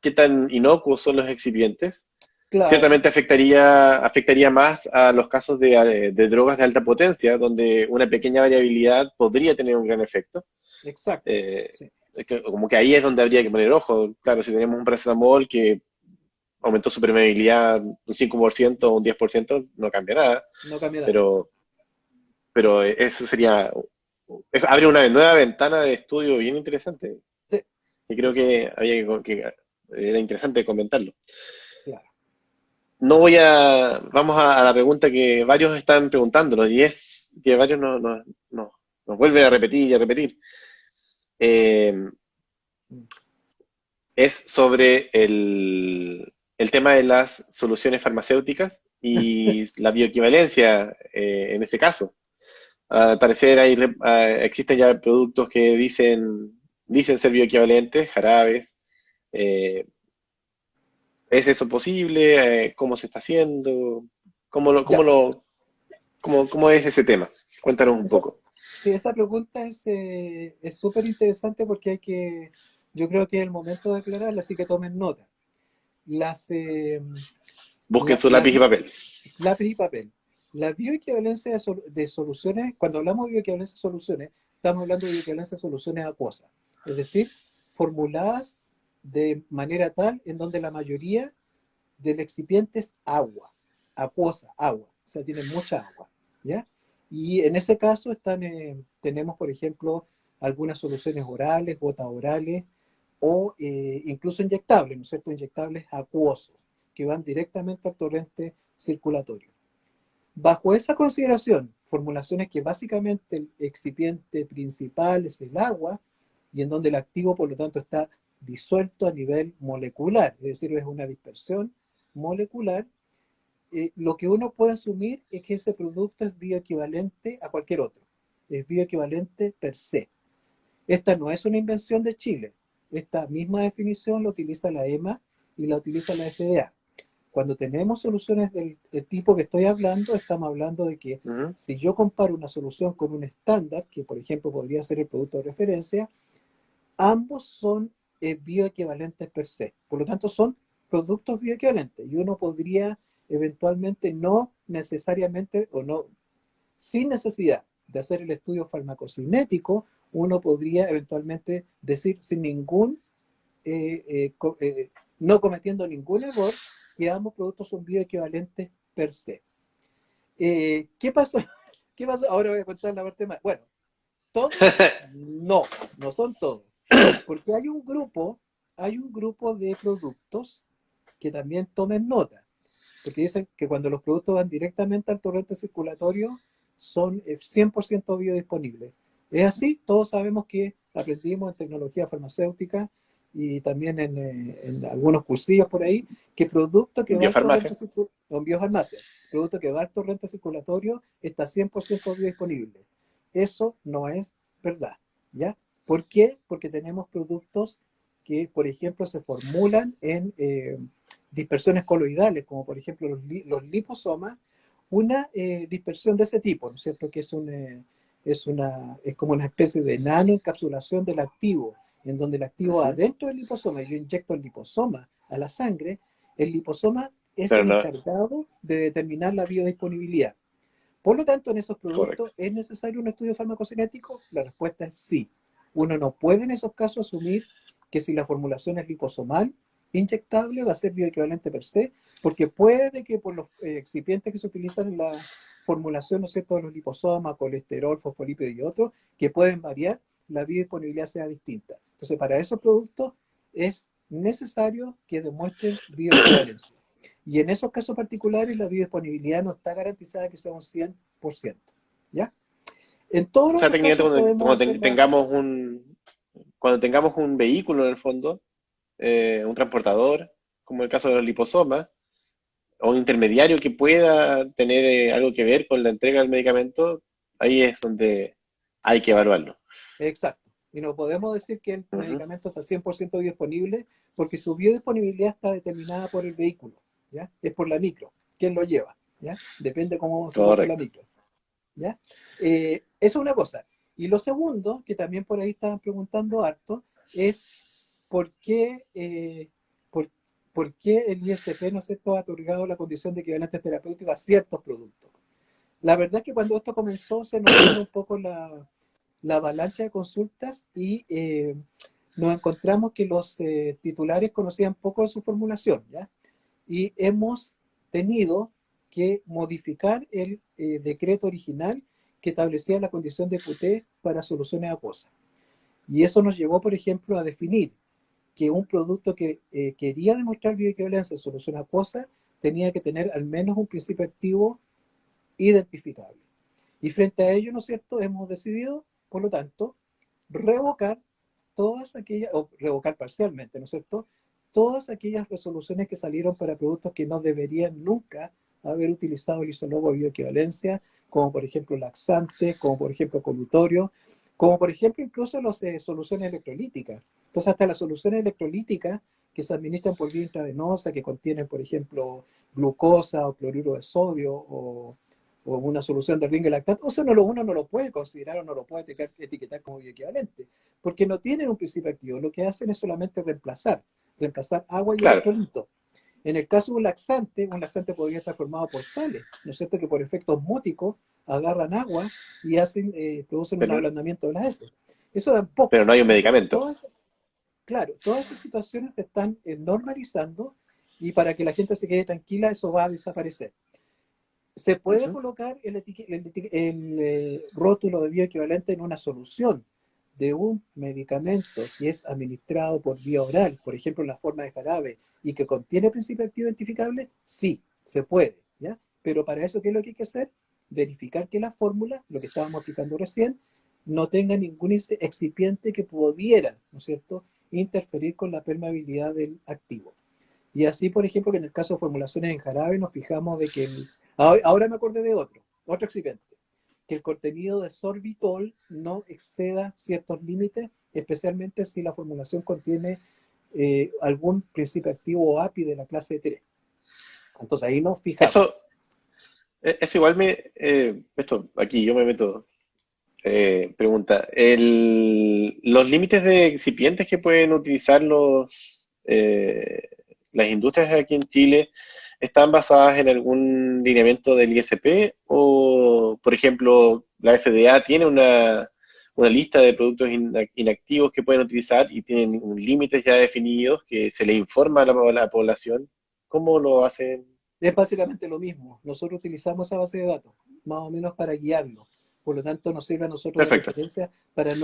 qué tan inocuos son los excipientes. Claro, Ciertamente afectaría más a los casos de drogas de alta potencia, donde una pequeña variabilidad podría tener un gran efecto. exacto, Eh, sí, Como que ahí es donde habría que poner ojo. Claro, si tenemos un paracetamol que aumentó su permeabilidad un 5% o un 10%, no cambia nada. no cambia nada. Pero, pero eso sería, abre una nueva ventana de estudio bien interesante. Sí, Y creo exacto, que era interesante comentarlo. claro. Vamos a la pregunta que varios están preguntándonos y es que varios nos vuelven a repetir y a repetir. Eh, Mm. es sobre el tema de las soluciones farmacéuticas y la bioequivalencia en este caso. Al parecer existen ya productos que dicen ser bioequivalentes, jarabes. Eh, ¿Es eso posible? ¿Cómo se está haciendo? ¿Cómo lo, cómo Ya, lo, cómo es ese tema? Cuéntanos un esa, poco. sí, esa pregunta es súper interesante porque yo creo que es el momento de aclararla, así que tomen nota. Las, eh, Busquen su la lápiz y bio- papel. Lápiz y papel. La bioequivalencia de soluciones, cuando hablamos de bioequivalencia de soluciones, estamos hablando de bioequivalencia de soluciones acuosas, es decir, formuladas de manera tal en donde la mayoría del excipiente es agua, acuosa, agua. o sea, tienen mucha agua, ¿ya? Y en ese caso tenemos, por ejemplo, algunas soluciones orales, gotas orales, o incluso inyectables, ¿no es cierto? Inyectables acuosos, que van directamente al torrente circulatorio. Bajo esa consideración, formulaciones que básicamente el excipiente principal es el agua y en donde el activo, por lo tanto, está disuelto a nivel molecular, es decir, es una dispersión molecular, lo que uno puede asumir es que ese producto es bioequivalente a cualquier otro, es bioequivalente per se. Esta no es una invención de Chile, esta misma definición la utiliza la EMA y la utiliza la FDA. Cuando tenemos soluciones del tipo que estoy hablando, estamos hablando de que Ujú. si yo comparo una solución con un estándar, que por ejemplo podría ser el producto de referencia, ambos son bioequivalentes per se. Por lo tanto, son productos bioequivalentes y uno podría eventualmente no necesariamente o no, sin necesidad de hacer el estudio farmacocinético, uno podría eventualmente decir sin ningún no cometiendo ningún error, que ambos productos son bioequivalentes per se. ¿Qué pasó? ¿Qué pasó? Ahora voy a contar la parte más. Bueno, todos, no, no son todos. Porque hay un grupo de productos que también tomen nota. Porque dicen que cuando los productos van directamente al torrente circulatorio, son 100% biodisponibles. Es así, todos sabemos que aprendimos en tecnología farmacéutica y también en algunos cursillos por ahí, que producto que va al torrente Biofarmacia. circulatorio, en biofarmacia, producto que va al torrente circulatorio está 100% biodisponible. Eso no es verdad, ¿ya? ¿Por qué? Porque tenemos productos que, por ejemplo, se formulan en dispersiones coloidales, como por ejemplo los liposomas, una dispersión de ese tipo, ¿no es cierto? Que es como una especie de nanoencapsulación del activo, en donde el activo Ujú. adentro del liposoma, yo inyecto el liposoma a la sangre, el liposoma es Pero el no, encargado de determinar la biodisponibilidad. Por lo tanto, en esos correcto. productos, ¿es necesario un estudio farmacocinético? La respuesta es sí. Uno no puede en esos casos asumir que si la formulación es liposomal, inyectable, va a ser bioequivalente per se, porque puede que por los excipientes que se utilizan en la formulación, ¿no es cierto?, de los liposomas, colesterol, fosfolípidos y otros, que pueden variar, la biodisponibilidad sea distinta. Entonces, para esos productos es necesario que demuestren bioequivalencia. Y en esos casos particulares la biodisponibilidad no está garantizada que sea un 100%. ¿Ya? En todos O los sea, otros técnicamente casos podemos hacer cuando tengamos un vehículo en el fondo, un transportador, como el caso de los liposomas, o un intermediario que pueda tener algo que ver con la entrega del medicamento, ahí es donde hay que evaluarlo. Exacto. Y no podemos decir que el Ujú. medicamento está 100% biodisponible porque su biodisponibilidad está determinada por el vehículo. ¿Ya? Es por la micro. ¿Quién lo lleva? ¿Ya? Depende cómo se porte la Correcto. micro. ¿Ya? Eso es una cosa. Y lo segundo, que también por ahí estaban preguntando harto, es por qué, por, por qué el ISP, ¿no es cierto?, ha otorgado la condición de equivalente terapéutico a ciertos productos. La verdad es que cuando esto comenzó se nos vino un poco la avalancha de consultas y nos encontramos que los titulares conocían poco de su formulación, ¿ya? Y hemos tenido que modificar el decreto original que establecía la condición de QT para soluciones acuosas. Y eso nos llevó, por ejemplo, a definir que un producto que quería demostrar bioequivalencia en solución acuosa tenía que tener al menos un principio activo identificable. Y frente a ello, ¿no es cierto?, hemos decidido, por lo tanto, revocar todas aquellas, o revocar parcialmente, ¿no es cierto?, todas aquellas resoluciones que salieron para productos que no deberían nunca haber utilizado el isólogo de bioequivalencia, como por ejemplo laxantes, como por ejemplo colutorio, como por ejemplo incluso las soluciones electrolíticas. Entonces hasta las soluciones electrolíticas que se administran por vía intravenosa, que contienen por ejemplo glucosa o cloruro de sodio o una solución de ring lactato, uno no lo puede considerar o no lo puede etiquetar como bioequivalente, porque no tienen un principio activo, lo que hacen es solamente reemplazar agua y Claro, electrolito. En el caso de un laxante podría estar formado por sales, ¿no es cierto?, que por efectos móticos agarran agua y producen un pero, ablandamiento de las heces. Eso tampoco. pero no hay un Entonces, medicamento. claro, todas esas situaciones se están normalizando y para que la gente se quede tranquila, eso va a desaparecer. Se puede Ujú. colocar el rótulo de bioequivalente en una solución de un medicamento que es administrado por vía oral, por ejemplo, en la forma de jarabe, y que contiene principio activo identificable, sí, se puede, ¿ya? Pero para eso, ¿qué es lo que hay que hacer? Verificar que la fórmula, lo que estábamos aplicando recién, no tenga ningún excipiente que pudiera, ¿no es cierto?, interferir con la permeabilidad del activo. Y así, por ejemplo, que en el caso de formulaciones en jarabe nos fijamos de que ahora me acordé de otro excipiente, que el contenido de sorbitol no exceda ciertos límites, especialmente si la formulación contiene algún principio activo o API de la clase 3. Entonces ahí nos fijamos. Eso, eso igual esto, aquí yo me meto, pregunta, los límites de excipientes que pueden utilizar las industrias aquí en Chile, ¿están basadas en algún lineamiento del ISP o, por ejemplo, la FDA tiene una lista de productos inactivos que pueden utilizar y tienen límites ya definidos que se le informa a la población? ¿Cómo lo hacen? Es básicamente lo mismo. Nosotros utilizamos esa base de datos, más o menos para guiarlo. Por lo tanto, nos sirve a nosotros de Perfecto. referencia para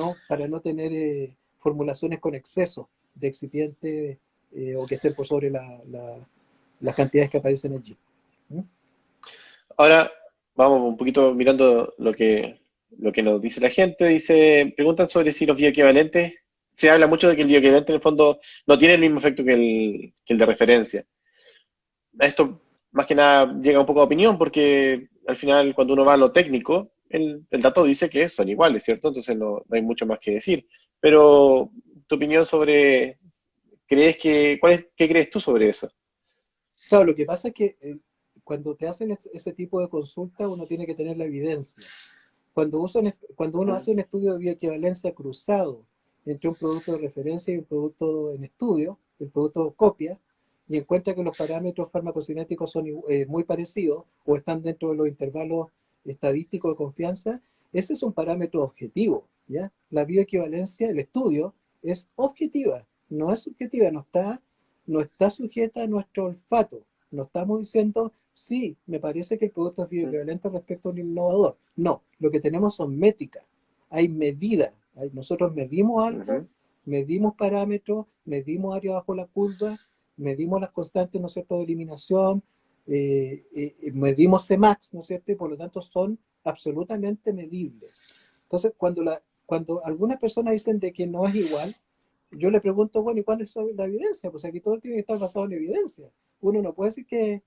no tener formulaciones con exceso de excipiente o que estén por sobre las cantidades que aparecen allí. ¿Mm? Ahora vamos un poquito mirando lo que nos dice la gente. Dice, preguntan sobre si los bioequivalentes, se habla mucho de que el bioequivalente en el fondo no tiene el mismo efecto que el de referencia. Esto más que nada llega un poco a opinión porque al final cuando uno va a lo técnico, el dato dice que son iguales, ¿cierto? Entonces no hay mucho más que decir. Pero tu opinión sobre, ¿qué crees tú sobre eso? Claro, lo que pasa es que cuando te hacen ese tipo de consulta, uno tiene que tener la evidencia. Cuando uno Mm. hace un estudio de bioequivalencia cruzado entre un producto de referencia y un producto en estudio, el producto copia, y encuentra que los parámetros farmacocinéticos son muy parecidos o están dentro de los intervalos estadísticos de confianza, ese es un parámetro objetivo, ¿ya? La bioequivalencia, el estudio, es objetiva, no es subjetiva, no está sujeta a nuestro olfato. No estamos diciendo, sí, me parece que el producto es Mm. bioequivalente respecto a un innovador. No, lo que tenemos son métricas, hay medidas. Nosotros medimos algo, Ujú. medimos parámetros, medimos área bajo la curva, medimos las constantes, ¿no es cierto?, de eliminación, medimos Cmax, ¿no es cierto?, y por lo tanto son absolutamente medibles. Entonces, cuando algunas personas dicen de que no es igual, yo le pregunto, bueno, ¿y cuál es la evidencia? Pues aquí todo tiene que estar basado en evidencia. Uno no puede decir que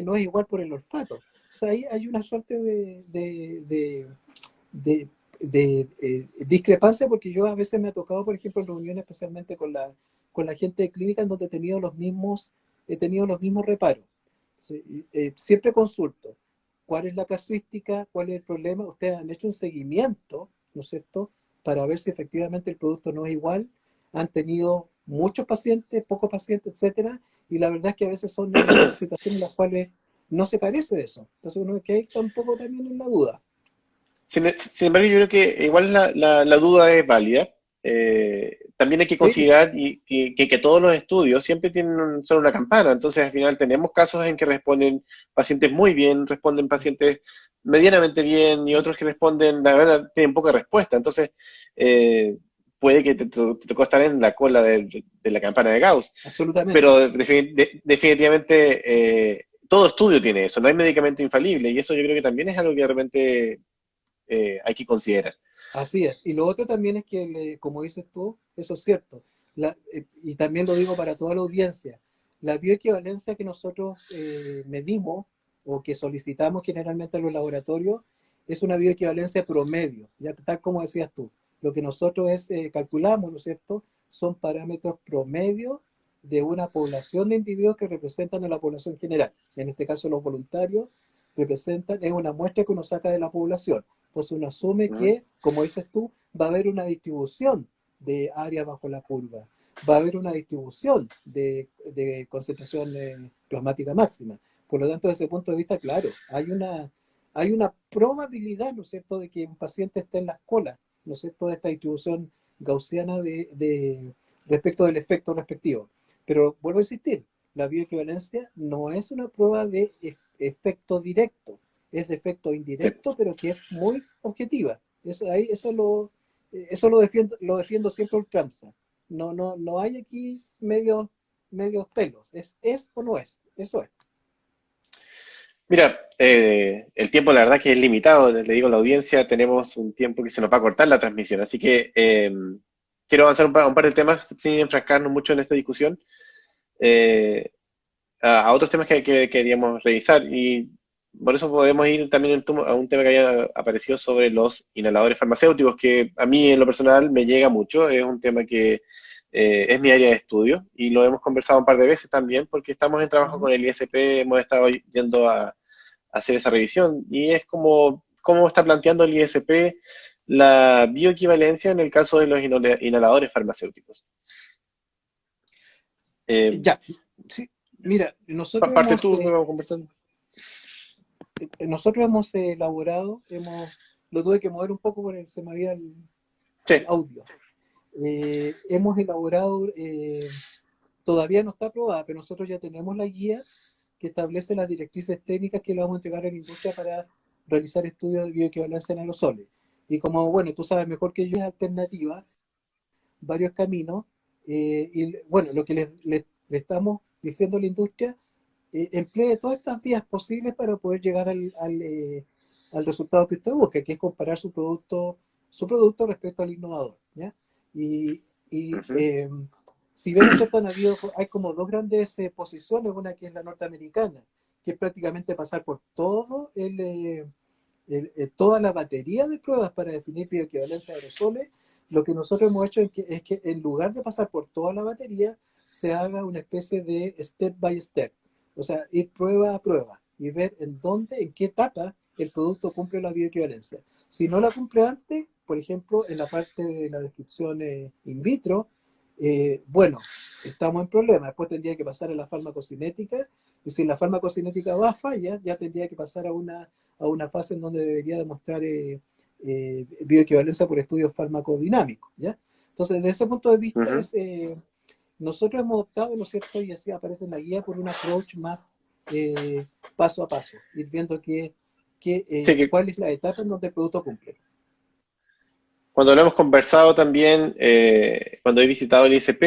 no es igual por el olfato. O sea, ahí hay una suerte de, discrepancia porque yo a veces me ha tocado, por ejemplo, en reuniones especialmente con la gente de clínica en donde he tenido los mismos reparos. Entonces, siempre consulto cuál es la casuística, cuál es el problema. Ustedes han hecho un seguimiento, ¿no es cierto?, para ver si efectivamente el producto no es igual. Han tenido muchos pacientes, pocos pacientes, etcétera, y la verdad es que a veces son situaciones en las cuales no se parece de eso. Entonces uno que ahí está un poco también en la duda. Sin embargo, yo creo que igual la duda es válida. También hay que Sí, considerar que todos los estudios siempre son una campana. Entonces, al final tenemos casos en que responden pacientes muy bien, responden pacientes medianamente bien y otros que responden, la verdad, tienen poca respuesta. Entonces, eh, puede que te tocó estar en la cola de la campana de Gauss. absolutamente. Pero definitivamente todo estudio tiene eso. No hay medicamento infalible y eso yo creo que también es algo que de repente hay que considerar. Así es. Y lo otro también es que, como dices tú, eso es cierto. Y también lo digo para toda la audiencia, la bioequivalencia que nosotros medimos o que solicitamos generalmente en los laboratorios es una bioequivalencia promedio, ya tal como decías tú. Lo que nosotros calculamos, ¿no es cierto?, son parámetros promedio de una población de individuos que representan a la población general. En este caso, los voluntarios es una muestra que uno saca de la población. Entonces uno asume Ujú. que, como dices tú, va a haber una distribución de área bajo la curva, va a haber una distribución de concentración plasmática máxima. Por lo tanto, desde ese punto de vista, claro, hay una probabilidad, ¿no es cierto?, de que un paciente esté en las colas, ¿no es cierto?, de esta distribución gaussiana respecto del efecto respectivo. Pero vuelvo a insistir, la bioequivalencia no es una prueba de efecto directo, es de efecto Sí. indirecto, pero que es muy objetiva. Eso lo defiendo siempre a ultranza. No hay aquí medios pelos. Es o no es. Eso es. Mira, el tiempo la verdad que es limitado, le digo a la audiencia, tenemos un tiempo que se nos va a cortar la transmisión, así que quiero avanzar un par de temas sin enfrascarnos mucho en esta discusión, eh, a otros temas que queríamos revisar y por eso podemos ir también a un tema que haya aparecido sobre los inhaladores farmacéuticos, que a mí en lo personal me llega mucho, es un tema que es mi área de estudio y lo hemos conversado un par de veces también porque estamos en trabajo con el ISP, hemos estado yendo a hacer esa revisión. Y es como cómo está planteando el ISP la bioequivalencia en el caso de los inhaladores farmacéuticos. Eh, Ya, sí, mira, parte tú, vamos conversando. nosotros hemos elaborado, lo tuve que mover un poco porque se me había Sí. el audio. Hemos elaborado, todavía no está aprobada, pero nosotros ya tenemos la guía que establece las directrices técnicas que le vamos a entregar a la industria para realizar estudios de bioequivalencia en aerosoles. Y como, bueno, tú sabes mejor que yo, es alternativa, varios caminos, y bueno, lo que le estamos diciendo a la industria, emplee todas estas vías posibles para poder llegar al resultado que usted busca, que es comparar su producto respecto al innovador, ¿ya? Y, y Ujú. si bien es cierto, hay como dos grandes posiciones, una que es la norteamericana, que es prácticamente pasar por toda la batería de pruebas para definir bioequivalencia de aerosoles. Lo que nosotros hemos hecho es que en lugar de pasar por toda la batería, se haga una especie de step by step, o sea, ir prueba a prueba y ver en qué etapa el producto cumple la bioequivalencia. Si no la cumple antes, por ejemplo, en la parte de la descripción in vitro, bueno, estamos en problema. Después tendría que pasar a la farmacocinética, y si la farmacocinética va a falla, ya tendría que pasar a una fase en donde debería demostrar bioequivalencia por estudios farmacodinámicos, ¿ya? Entonces, desde ese punto de vista, Ujú. nosotros hemos optado, ¿no es cierto? Y así aparece en la guía, por un approach más paso a paso, ir viendo Sí, que cuál es la etapa en donde el producto cumple. cuando lo hemos conversado también, cuando he visitado el ISP,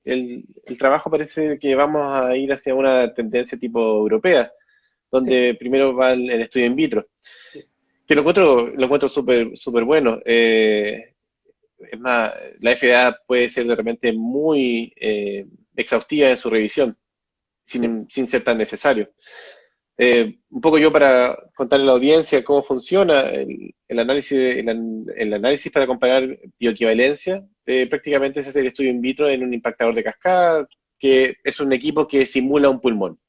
el trabajo parece que vamos a ir hacia una tendencia tipo europea, Sí, donde primero va el estudio in vitro, sí. que lo encuentro súper súper bueno. Es más, la FDA puede ser de repente muy exhaustiva en su revisión, Sí. sin ser tan necesario. Un poco yo para contarle a la audiencia cómo funciona el análisis para comparar bioequivalencia, prácticamente es hacer el estudio in vitro en un impactador de cascada, que es un equipo que simula un pulmón.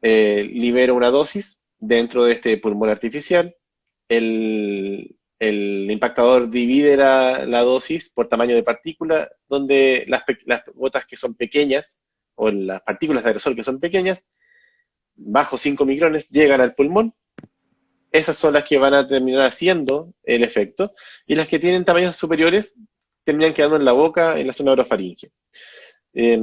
Libera una dosis dentro de este pulmón artificial, el impactador divide la dosis por tamaño de partícula, donde las gotas que son pequeñas, o las partículas de aerosol que son pequeñas, bajo 5 micrones, llegan al pulmón. Esas son las que van a terminar haciendo el efecto, y las que tienen tamaños superiores terminan quedando en la boca, en la zona orofaringe. Eh,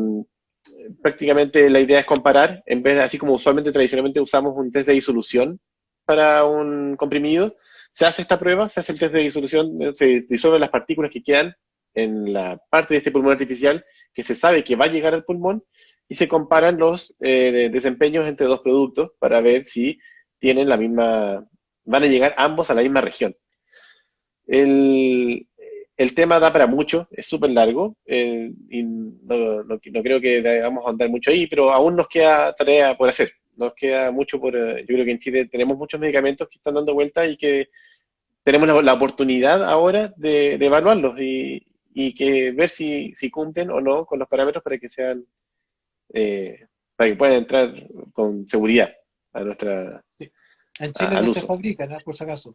Prácticamente la idea es comparar, en vez de así como usualmente tradicionalmente usamos un test de disolución para un comprimido, se hace esta prueba, se hace el test de disolución, se disuelven las partículas que quedan en la parte de este pulmón artificial que se sabe que va a llegar al pulmón y se comparan los desempeños entre dos productos para ver si tienen la misma, van a llegar ambos a la misma región. El, el tema da para mucho, es súper largo, y no creo que debamos andar mucho ahí, pero aún nos queda tarea por hacer. Nos queda mucho yo creo que en Chile tenemos muchos medicamentos que están dando vuelta y que tenemos la oportunidad ahora de evaluarlos y que ver si cumplen o no con los parámetros eh, para que puedan entrar con seguridad a Sí. En Chile no al se uso. fabrica, ¿no? Por si acaso.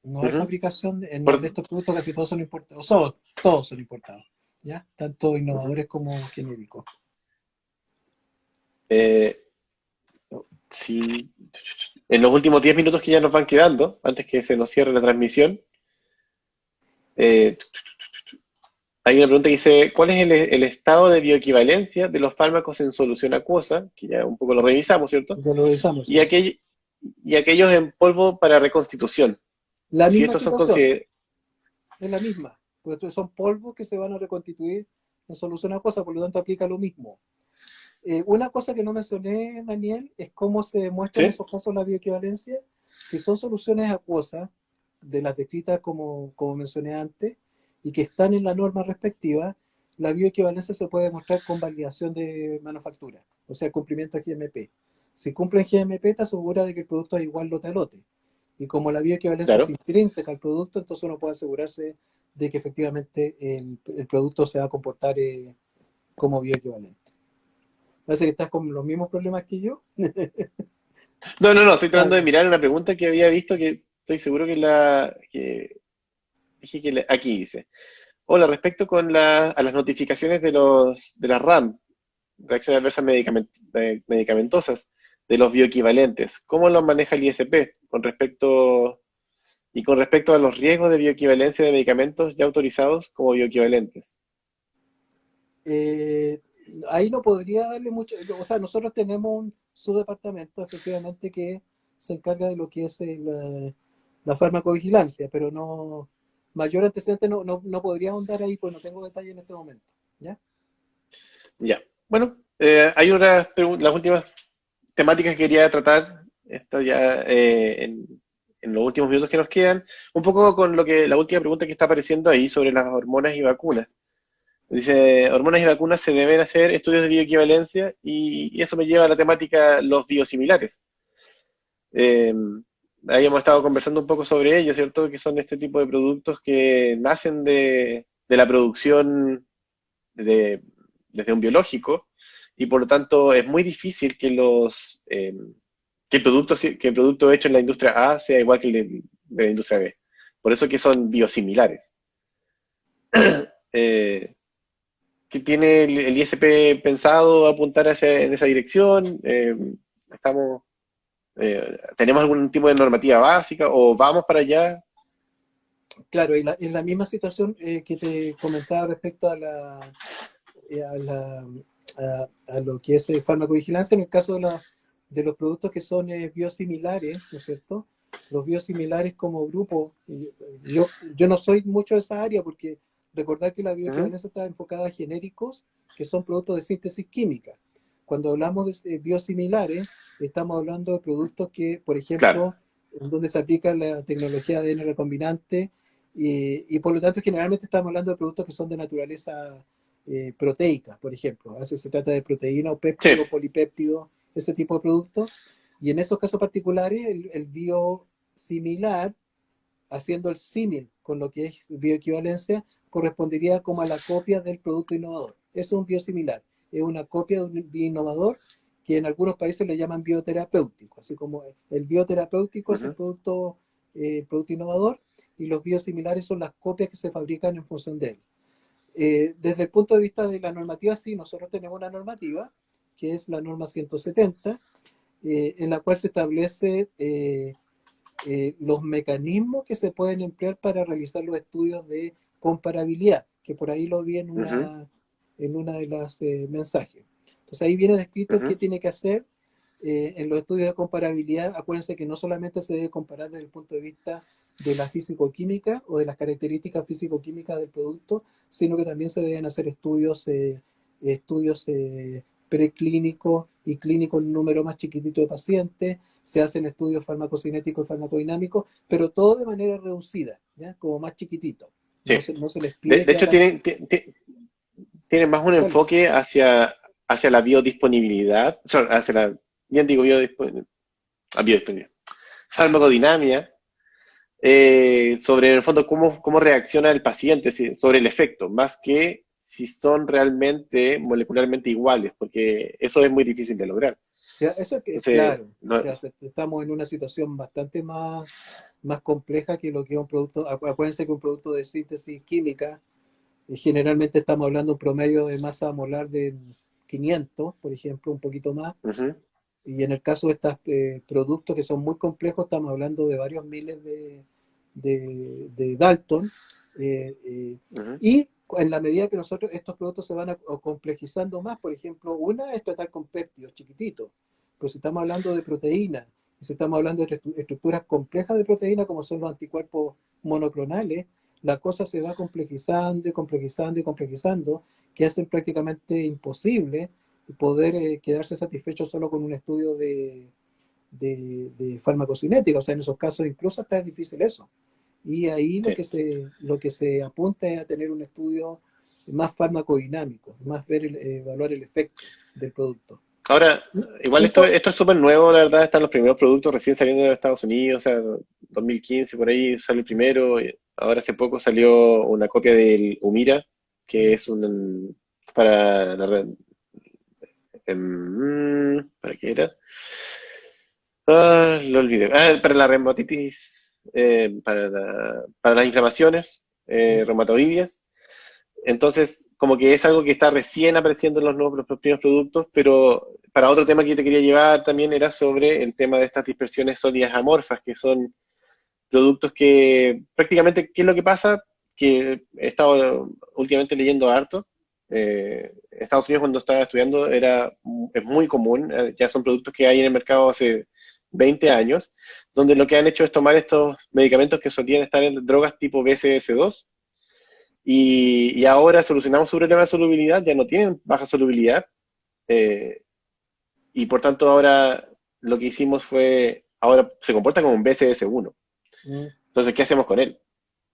No hay Ujú. fabricación Por- de estos productos, casi todos son importados. Todos son importados, ¿ya? Tanto ujú. innovadores como genéricos. Eh, Sí, en los últimos 10 minutos que ya nos van quedando, antes que se nos cierre la transmisión, eh, hay una pregunta que dice, ¿cuál es el estado de bioequivalencia de los fármacos en solución acuosa? Que ya un poco lo revisamos, ¿cierto? Ya lo revisamos, Y, sí. y aquellos en polvo para reconstitución. La Si misma estos son situación, considerados... es la misma, porque son polvos que se van a reconstituir en solución acuosa, por lo tanto aplica lo mismo. Una cosa que no mencioné, Daniel, es cómo se demuestra en ¿Sí? esos casos la bioequivalencia. Si son soluciones acuosas, de las descritas como mencioné antes, y que están en la norma respectiva, la bioequivalencia se puede demostrar con validación de manufactura, o sea, cumplimiento de GMP. Si cumplen GMP, te asegura de que el producto es igual lote a lote. Y como la bioequivalencia es Claro. intrínseca al producto, entonces uno puede asegurarse de que efectivamente el producto se va a comportar como bioequivalente. Parece que estás con los mismos problemas que yo. No, no, no, estoy Ah, tratando de mirar una pregunta que había visto que estoy seguro que dije aquí dice. Hola, respecto a las notificaciones de las RAM, reacciones adversas medicamentosas, de los bioequivalentes, ¿cómo los maneja el ISP con respecto a los riesgos de bioequivalencia de medicamentos ya autorizados como bioequivalentes? eh, ahí no podría darle mucho, o sea, nosotros tenemos un subdepartamento efectivamente que se encarga de lo que es la farmacovigilancia, pero no, mayor antecedente no podría ahondar ahí, pues no tengo detalle en este momento. ¿Ya? Ya. Bueno, hay las últimas temáticas que quería tratar, esto ya en los últimos minutos que nos quedan, un poco con la última pregunta que está apareciendo ahí sobre las hormonas y vacunas. Dice, hormonas y vacunas se deben hacer estudios de bioequivalencia y eso me lleva a la temática los biosimilares. Eh, Ahí hemos estado conversando un poco sobre ello, ¿cierto? Que son este tipo de productos que nacen de la producción de- desde un biológico y por lo tanto es muy difícil que el producto hecho en la industria A sea igual que el de la industria B. Por eso que son biosimilares. Eh, ¿Qué tiene el ISP pensado apuntar en esa dirección? Estamos, ¿Tenemos algún tipo de normativa básica o vamos para allá? Claro, y en la misma situación que te comentaba respecto a, la, a lo que es farmacovigilancia, en el caso de los productos que son biosimilares, ¿no es cierto? Los biosimilares como grupo, yo no soy mucho de esa área porque recordar que la Ujú, bioequivalencia está enfocada a genéricos que son productos de síntesis química. Cuando hablamos de biosimilares, estamos hablando de productos que, por claro. ejemplo, en donde se aplica la tecnología de ADN recombinante y por lo tanto generalmente estamos hablando de productos que son de naturaleza proteica, por ejemplo. A veces se trata de proteína o Sí. péptido, polipéptido, ese tipo de productos. Y en esos casos particulares, el biosimilar, haciendo el símil con lo que es bioequivalencia, correspondería como a la copia del producto innovador. Eso es un biosimilar. Es una copia de un innovador que en algunos países le llaman bioterapéutico. Así como el bioterapéutico es Ujú, el producto innovador y los biosimilares son las copias que se fabrican en función de él. Desde el punto de vista de la normativa, sí, nosotros tenemos una normativa, que es la norma 170, en la cual se establece los mecanismos que se pueden emplear para realizar los estudios de comparabilidad, que por ahí lo vi ujú, en una de las mensajes. Entonces ahí viene descrito qué ujú, tiene que hacer en los estudios de comparabilidad. Acuérdense que no solamente se debe comparar desde el punto de vista de la físico-química o de las características físico-químicas del producto, sino que también se deben hacer estudios preclínicos y clínicos en un número más chiquitito de pacientes, se hacen estudios farmacocinéticos y farmacodinámicos, pero todo de manera reducida, ¿ya? Como más chiquitito. sí. No se les pide De que hecho, hagan... tienen más un Dale. enfoque hacia la biodisponibilidad, hacia la, bien digo biodisponibilidad, farmacodinámica, sobre en el fondo cómo reacciona el paciente, sobre el efecto, más que si son realmente molecularmente iguales, porque eso es muy difícil de lograr. Ya, eso es que, Entonces, claro, ya estamos en una situación bastante más compleja que lo que es un producto. Acuérdense que un producto de síntesis química, generalmente estamos hablando de un promedio de masa molar de 500, por ejemplo, un poquito más. ujú, Y en el caso de estos productos que son muy complejos, estamos hablando de varios miles de Dalton. eh, eh, ujú, y en la medida que nosotros estos productos se van complejizando más, por ejemplo, una es tratar con péptidos chiquititos, pero si estamos hablando de proteínas Y si estamos hablando de estructuras complejas de proteína, como son los anticuerpos monoclonales, la cosa se va complejizando y complejizando y complejizando, que hacen prácticamente imposible poder quedarse satisfecho solo con un estudio de farmacocinética. O sea, en esos casos incluso hasta es difícil eso. Y ahí Sí. lo que se apunta es a tener un estudio más farmacodinámico, más ver evaluar el efecto del producto. Ahora, igual Y esto es súper nuevo, la verdad, están los primeros productos recién saliendo de Estados Unidos, o sea, 2015 por ahí salió el primero, y ahora hace poco salió una copia del Humira, que es un, para la, ¿para qué era? Ah, lo olvidé. Ah, para la reumatitis, para las inflamaciones reumatoides. Entonces, como que es algo que está recién apareciendo en los primeros productos, pero para otro tema que yo te quería llevar también era sobre el tema de estas dispersiones sólidas amorfas, que son productos que prácticamente, ¿qué es lo que pasa? Que he estado últimamente leyendo harto. Estados Unidos cuando estaba estudiando es muy común, ya son productos que hay en el mercado hace 20 años, donde lo que han hecho es tomar estos medicamentos que solían estar en drogas tipo BCS2 y ahora solucionamos su problema de solubilidad, ya no tienen baja solubilidad, eh, y por tanto ahora lo que hicimos fue, ahora se comporta como un BCS1. mm, Entonces, ¿qué hacemos con él?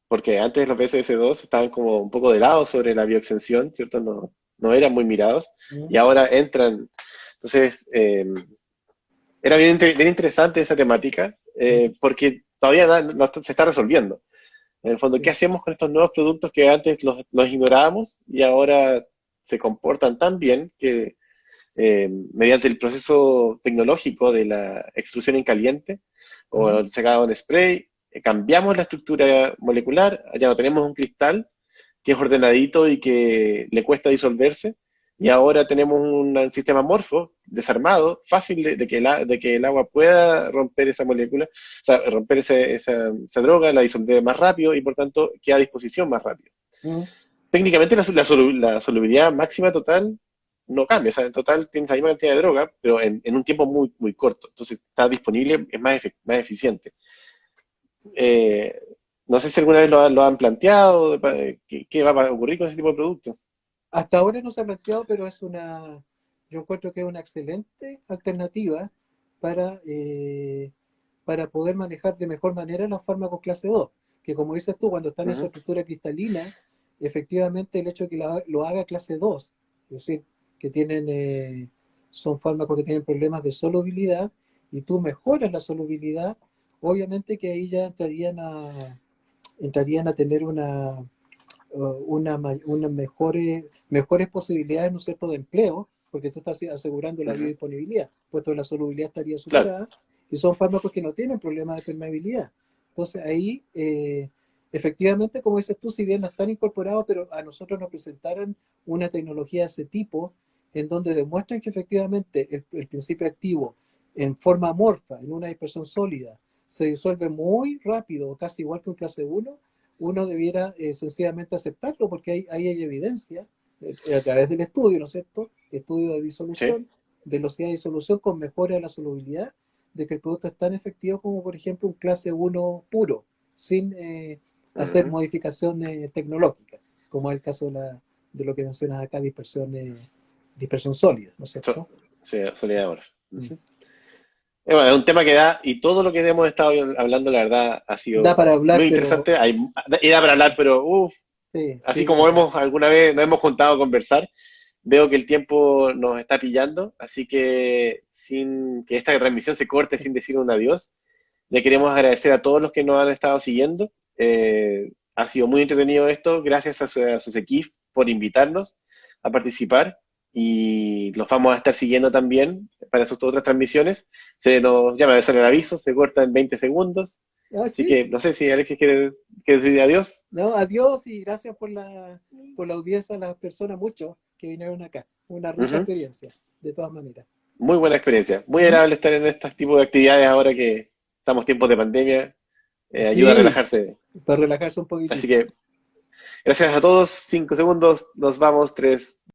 Porque antes los BCS2 estaban como un poco de lado sobre la bioextensión, ¿cierto? No eran muy mirados, mm, y ahora entran. Entonces, era bien interesante esa temática, mm, porque todavía no se está resolviendo. En el fondo, ¿qué sí, hacemos con estos nuevos productos que antes los ignorábamos y ahora se comportan tan bien que mediante el proceso tecnológico de la extrusión en caliente o mm, el secado en spray, cambiamos la estructura molecular, ya no tenemos un cristal que es ordenadito y que le cuesta disolverse, y ahora tenemos un sistema amorfo, desarmado, fácil de que el agua pueda romper esa molécula, o sea, romper esa droga, la disolver más rápido y por tanto queda a disposición más rápido. mm, Técnicamente la solubilidad máxima total no cambia, o sea, en total tienes la misma cantidad de droga, pero en un tiempo muy corto, entonces está disponible, es más eficiente. Eh, no sé si alguna vez lo han planteado, qué va a ocurrir con ese tipo de productos. hasta ahora no se ha planteado, pero yo encuentro que es una excelente alternativa para, eh, para poder manejar de mejor manera los fármacos clase 2, que como dices tú, cuando están en su Ujú, estructura cristalina, efectivamente el hecho de que lo haga clase 2, es decir, que son fármacos que tienen problemas de solubilidad, y tú mejoras la solubilidad, obviamente que ahí ya entrarían a tener unas mejores posibilidades, ¿no es cierto?, de empleo, porque tú estás asegurando la ujú. biodisponibilidad, puesto que la solubilidad estaría Claro. superada, y son fármacos que no tienen problemas de permeabilidad. Entonces ahí, efectivamente, como dices tú, si bien no están incorporados, pero a nosotros nos presentaron una tecnología de ese tipo, en donde demuestran que efectivamente el principio activo en forma amorfa, en una dispersión sólida, se disuelve muy rápido, casi igual que un clase 1, uno debiera sencillamente aceptarlo porque ahí hay evidencia a través del estudio, ¿no es cierto? Estudio de Sí. disolución, velocidad de disolución con mejora de la solubilidad, de que el producto es tan efectivo como, por ejemplo, un clase 1 puro, sin hacer Ujú. modificaciones tecnológicas, como es el caso de lo que mencionas acá, dispersión sólida, ¿no es So- cierto? sí, soledad ahora. Mm. Ujú. Bueno, es un tema que da, y todo lo que hemos estado hablando, la verdad, ha Da sido para hablar, muy pero interesante. Y da para hablar, pero sí, así sí, como hemos alguna vez nos hemos juntado a conversar, veo que el tiempo nos está pillando, así que sin que esta transmisión se corte sin decir un adiós, le queremos agradecer a todos los que nos han estado siguiendo. Ha sido muy entretenido esto, gracias a sus equipos por invitarnos a participar y los vamos a estar siguiendo también para sus otras transmisiones. Se nos llama a sale el aviso, se corta en 20 segundos. ah, Así sí. que no sé si Alexis quiere decir adiós. No, adiós y gracias por la audiencia a las personas, muchos que vinieron acá. Una rica Ujú. experiencia, de todas maneras. Muy buena experiencia. Muy ¿Mm? agradable estar en este tipo de actividades ahora que estamos tiempos de pandemia. Ayuda a Sí, relajarse. para relajarse un Así poquitito. que gracias a todos. 5 segundos. Nos vamos. 3,